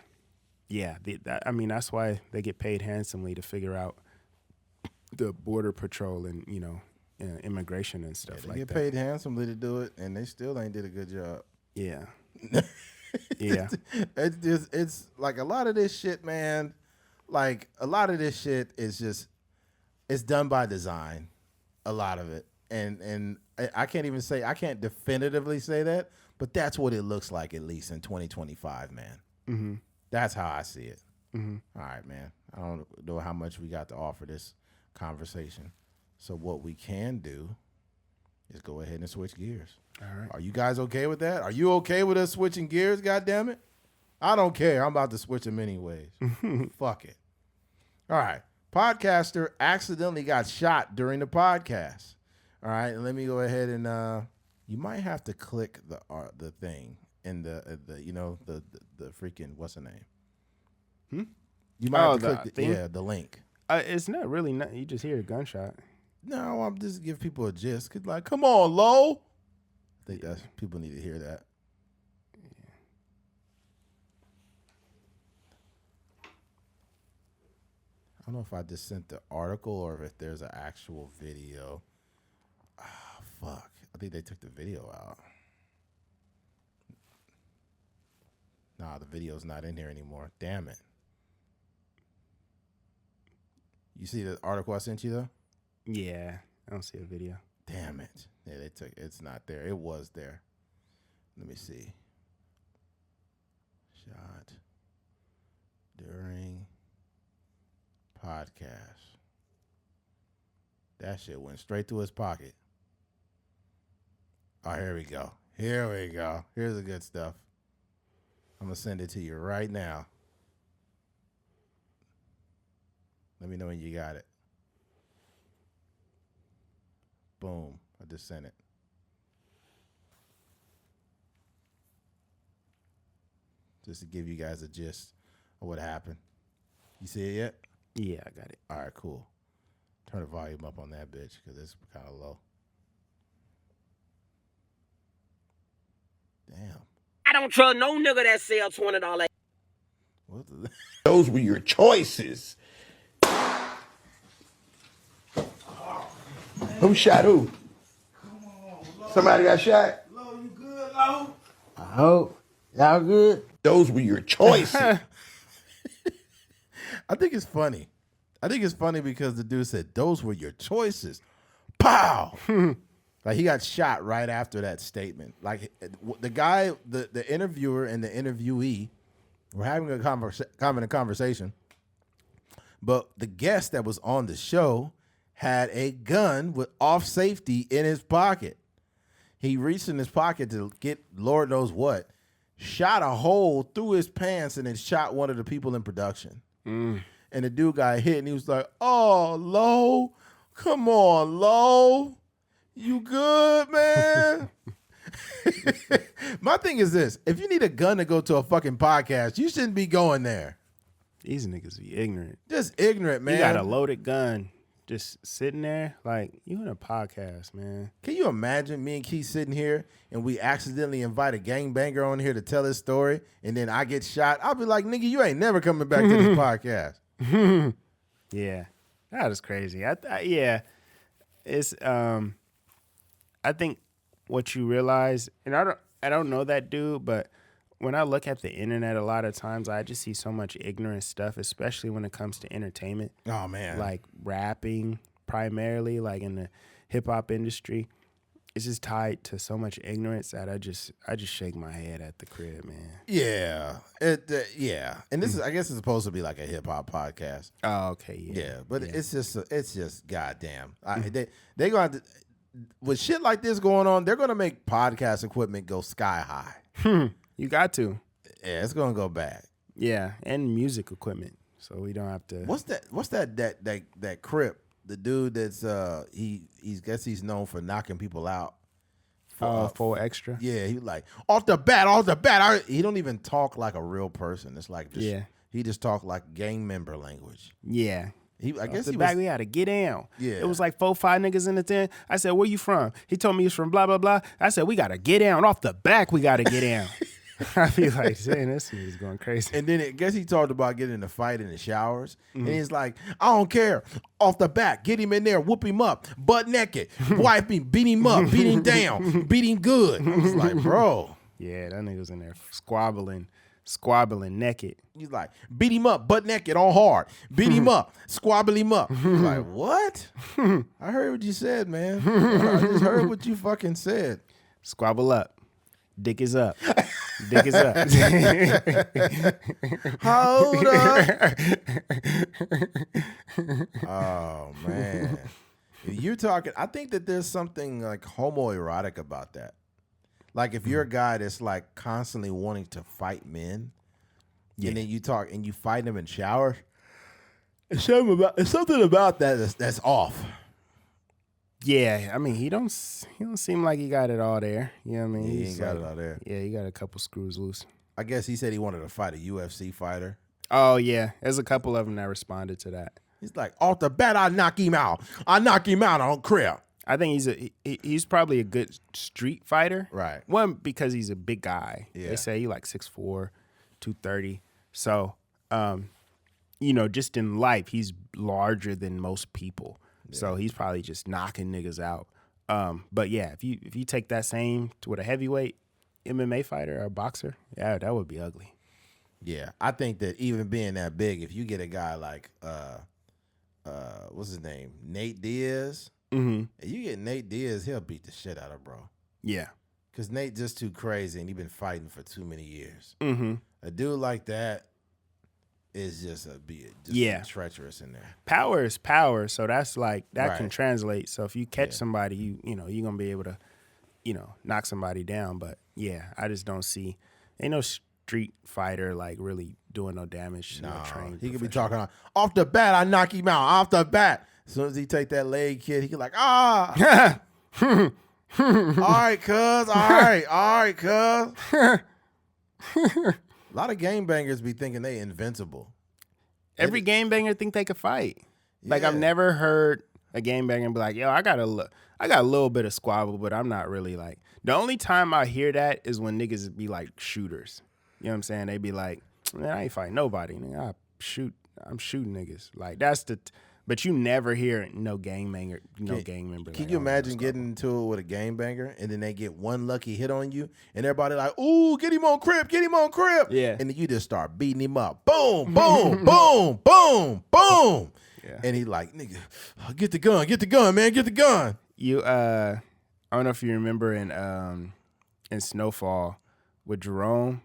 why they get paid handsomely to figure out the border patrol and immigration and stuff like that. They get that. paid handsomely to do it, and they still ain't did a good job. Yeah. Yeah. It's like a lot of this shit, man. Like a lot of this shit is just it's done by design. A lot of it, and I can't even say I can't definitively say that, but that's what it looks like at least in 2025, man. Mm-hmm. That's how I see it. Mm-hmm. All right, man. I don't know how much we got to offer this conversation. So what we can do is go ahead and switch gears. All right. Are you guys okay with that? Are you okay with us switching gears, goddammit? I don't care. I'm about to switch them anyways. Fuck it. All right. Podcaster accidentally got shot during the podcast. All right. And let me go ahead and you might have to click the thing in the freaking what's the name? You might have to click the link. It's not really you just hear a gunshot. No, I'm just give people a gist. 'Cause like, come on, Lo. I think that's people need to hear that. Yeah. I don't know if I just sent the article or if there's an actual video. Ah, fuck. I think they took the video out. Nah, the video's not in here anymore. Damn it. You see the article I sent you, though? Yeah, I don't see a video. Damn it. Yeah, they took it's not there. It was there. Let me see. Shot during podcast. That shit went straight to his pocket. Oh, here we go. Here we go. Here's the good stuff. I'm going to send it to you right now. Let me know when you got it. Boom. I just sent it. Just to give you guys a gist of what happened. You see it yet? Yeah, I got it. All right, cool. Turn the volume up on that bitch because it's kind of low. Damn. I don't trust no nigga that sell $20. What the? Those were your choices. Who shot who? Come on, Somebody got shot? Lo, you good, Lo? I hope. Y'all good? Those were your choices. I think it's funny. I think it's funny because the dude said, those were your choices. Pow! Like, he got shot right after that statement. Like, the guy, the interviewer and the interviewee were having a conversation, but the guest that was on the show had a gun with off safety in his pocket. He reached in his pocket to get Lord knows what, shot a hole through his pants, and then shot one of the people in production. And the dude got hit, and he was like, oh, Lo, come on, Lo. You good, man? My thing is this. If you need a gun to go to a fucking podcast, you shouldn't be going there. These niggas be ignorant. Just ignorant, man. You got a loaded gun just sitting there like you in a podcast, man. Can you imagine me and Keith sitting here and we accidentally invite a gangbanger on here to tell his story and then I get shot? I'll be like, nigga, you ain't never coming back to this podcast. Yeah, that is crazy. It's I think what you realize, and I don't know that dude, but when I look at the internet, a lot of times I just see so much ignorant stuff, especially when it comes to entertainment. Oh man, like rapping primarily, like in the hip hop industry. It's just tied to so much ignorance that I just shake my head at the crib, man. Yeah, yeah, and this is I guess it's supposed to be like a hip hop podcast. Oh, okay, yeah, yeah, but it's just goddamn. They gonna have to, with shit like this going on, they're gonna make podcast equipment go sky high. You got to. Yeah, it's gonna go bad. Yeah, and music equipment, so we don't have to. What's that Crip? The dude that's he's known for knocking people out. Full extra. Yeah, he like off the bat. He don't even talk like a real person. It's like he just talk like gang member language. Yeah. I guess he we had to get down. Yeah. It was like 4-5 niggas in the tent. I said, where you from? He told me he's from blah, blah, blah. I said, we got to get down. Off the back, we got to get down. I feel like, saying this is going crazy. And then I guess he talked about getting in a fight in the showers. And he's like, I don't care. Off the bat, get him in there, whoop him up, butt naked, wipe him, beat him up, beat him down, beat him good. I was like, bro. Yeah, that nigga was in there squabbling naked. He's like, beat him up, butt naked, on hard. Beat him up, squabble him up. I was like, what? I heard what you said, man. I just heard what you fucking said. Squabble up. Dick is up. Dick is up. Hold up. Oh, man. You're talking, I think that there's something like homoerotic about that. Like if you're a guy that's like constantly wanting to fight men, and then you talk and you fight them in showers, it's something about that that's off. Yeah, I mean he don't seem like he got it all there. You know what I mean? He ain't got it all there. Yeah, he got a couple screws loose. I guess he said he wanted to fight a UFC fighter. Oh yeah, there's a couple of them that responded to that. He's like, off the bat, I knock him out. I knock him out on crib. I think he's probably a good street fighter. Right. One, because he's a big guy. Yeah. They say he like 6'4", 230. So, just in life, he's larger than most people. Yeah. So he's probably just knocking niggas out. But yeah, if you take that same with a heavyweight MMA fighter or a boxer, yeah, that would be ugly. Yeah, I think that even being that big, if you get a guy like what's his name, Nate Diaz. Mm-hmm. And you get Nate Diaz, he'll beat the shit out of bro. Yeah. Because Nate just too crazy and he been fighting for too many years. Mm-hmm. A dude like that is just treacherous in there. Power is power, so that's like, that Right. can translate. So if you catch somebody, you're going to be able to, knock somebody down. But yeah, I just don't see, ain't no street fighter like really doing no damage. No, trained he could be talking off the bat, I knock him out, off the bat. As soon as he take that leg kid, he can like, all right, cuz, all right, cuz. A lot of game bangers be thinking they invincible. Every game banger think they could fight. Like I've never heard a game banger be like, yo, I got a little bit of squabble, but I'm not really like. The only time I hear that is when niggas be like shooters. You know what I'm saying? They be like, man, I ain't fighting nobody. Nigga, I'm shooting niggas. Like that's but you never hear no gang member. Can you imagine getting into it with a game banger and then they get one lucky hit on you and everybody like, ooh, get him on crib. Yeah. And then you just start beating him up. Boom, boom, boom, boom, boom. Yeah. And he like, nigga, get the gun, man, get the gun. You I don't know if you remember in Snowfall with Jerome.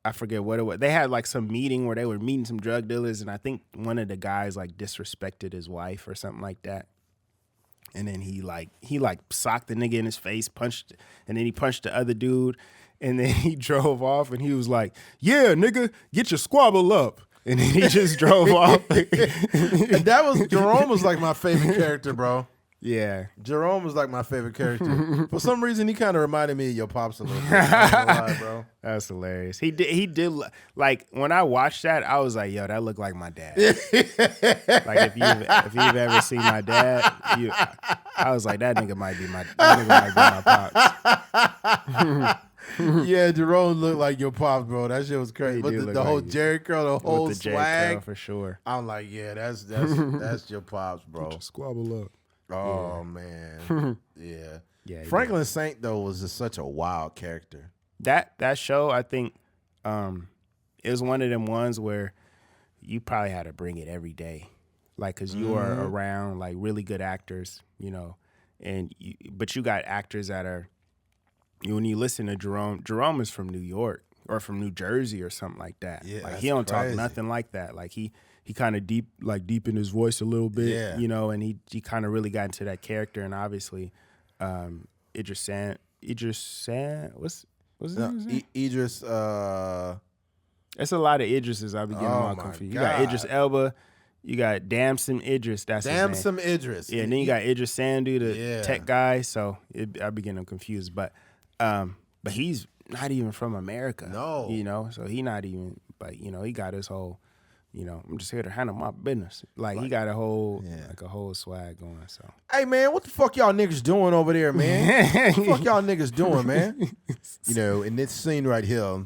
I forget what it was. They had like some meeting where they were meeting some drug dealers, and I think one of the guys like disrespected his wife or something like that. And then he socked the nigga in his face, and then he punched the other dude, and then he drove off, and he was like, "Yeah, nigga, get your squabble up." And then he just drove off. Jerome was like my favorite character, bro. Yeah. Jerome was like my favorite character. For some reason, he kind of reminded me of your pops a little bit. I don't know why, bro. That's hilarious. He did like when I watched that, I was like, yo, that looked like my dad. Like if you've ever seen my dad, I was like, that nigga might be my pops. Yeah, Jerome looked like your pops, bro. That shit was crazy. But the whole Jerry curl, the whole with the swag, curl for sure. I'm like, yeah, that's your pops, bro. Squabble up. Oh man, yeah. Yeah. Franklin Saint though was just such a wild character. That show, I think, it was one of them ones where you probably had to bring it every day, like because you are around like really good actors, but you got actors that are. When you listen to Jerome is from New York or from New Jersey or something like that. Yeah, like he don't talk nothing like that. Like he kind of deep in his voice a little bit, and he kind of really got into that character. And obviously, Idris San, what's his name? Idris. It's a lot of Idrises. I be getting all confused. You got Idris Elba. You got Damson Idris. That's Damson Idris. Yeah, and then you got Idris Sandu, the tech guy. So I be getting confused, but he's not even from America. No, so he not even. But he got his whole I'm just here to handle my business. Like he got a whole swag going. So hey man, what the fuck y'all niggas doing over there, man? What the fuck y'all niggas doing, man? In this scene right here,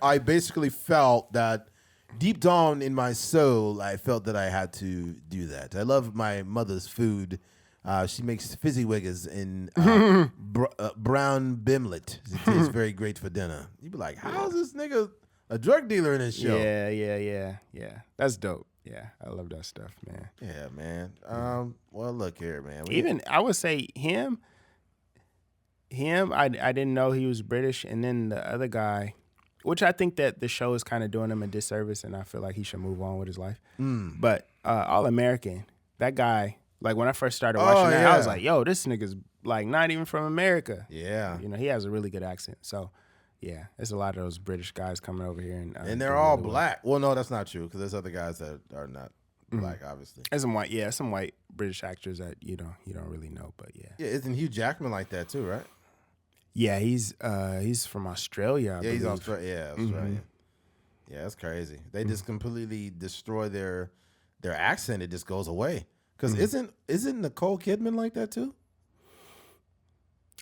I basically felt that deep down in my soul, I felt that I had to do that. I love my mother's food. She makes fizzy wiggers in brown bimlet. It tastes very great for dinner. You be like, how is this nigga a drug dealer in this show? Yeah. That's dope. Yeah, I love that stuff, man. Yeah, man. Well, look here, man. Even I would say him. I didn't know he was British, and then the other guy, which I think that the show is kind of doing him a disservice, and I feel like he should move on with his life. But All American, that guy. Like when I first started watching that, I was like, "Yo, this nigga's like not even from America." Yeah, he has a really good accent. So, yeah, there's a lot of those British guys coming over here, and they're all really black. Well, no, that's not true because there's other guys that are not black, obviously. There's some white British actors that you don't really know, but yeah. Yeah, isn't Hugh Jackman like that too, right? Yeah, he's from Australia. I believe. He's Australia. Yeah, Australia. Yeah, that's crazy. They just completely destroy their accent. It just goes away. Because isn't Nicole Kidman like that too?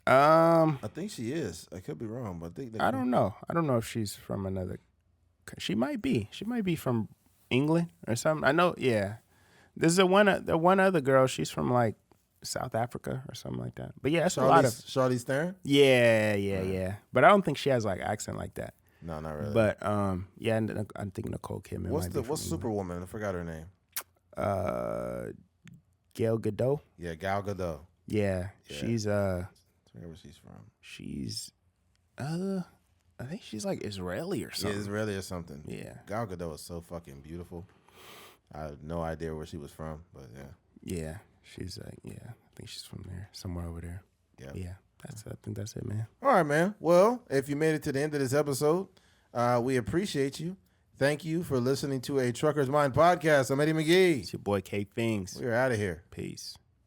I think she is. I could be wrong, but I don't know. I don't know if she's from another. She might be. She might be from England or something. I know. Yeah, there's the one other girl. She's from like South Africa or something like that. But yeah, it's a lot of Charlize Theron. Yeah. But I don't think she has like accent like that. No, not really. But yeah, I think Nicole Kidman. What's Superwoman? I forgot her name. Gal Gadot. Yeah, Gal Gadot. Yeah. She's wherever she's from. She's I think she's like Israeli or something. Yeah, Israeli or something. Yeah. Gal Gadot is so fucking beautiful. I have no idea where she was from, but yeah. Yeah. She's I think she's from there, somewhere over there. Yeah. Yeah. I think that's it, man. All right, man. Well, if you made it to the end of this episode, we appreciate you. Thank you for listening to a Trucker's Mind podcast. I'm Eddie McGee. It's your boy K Things. We're out of here. Peace.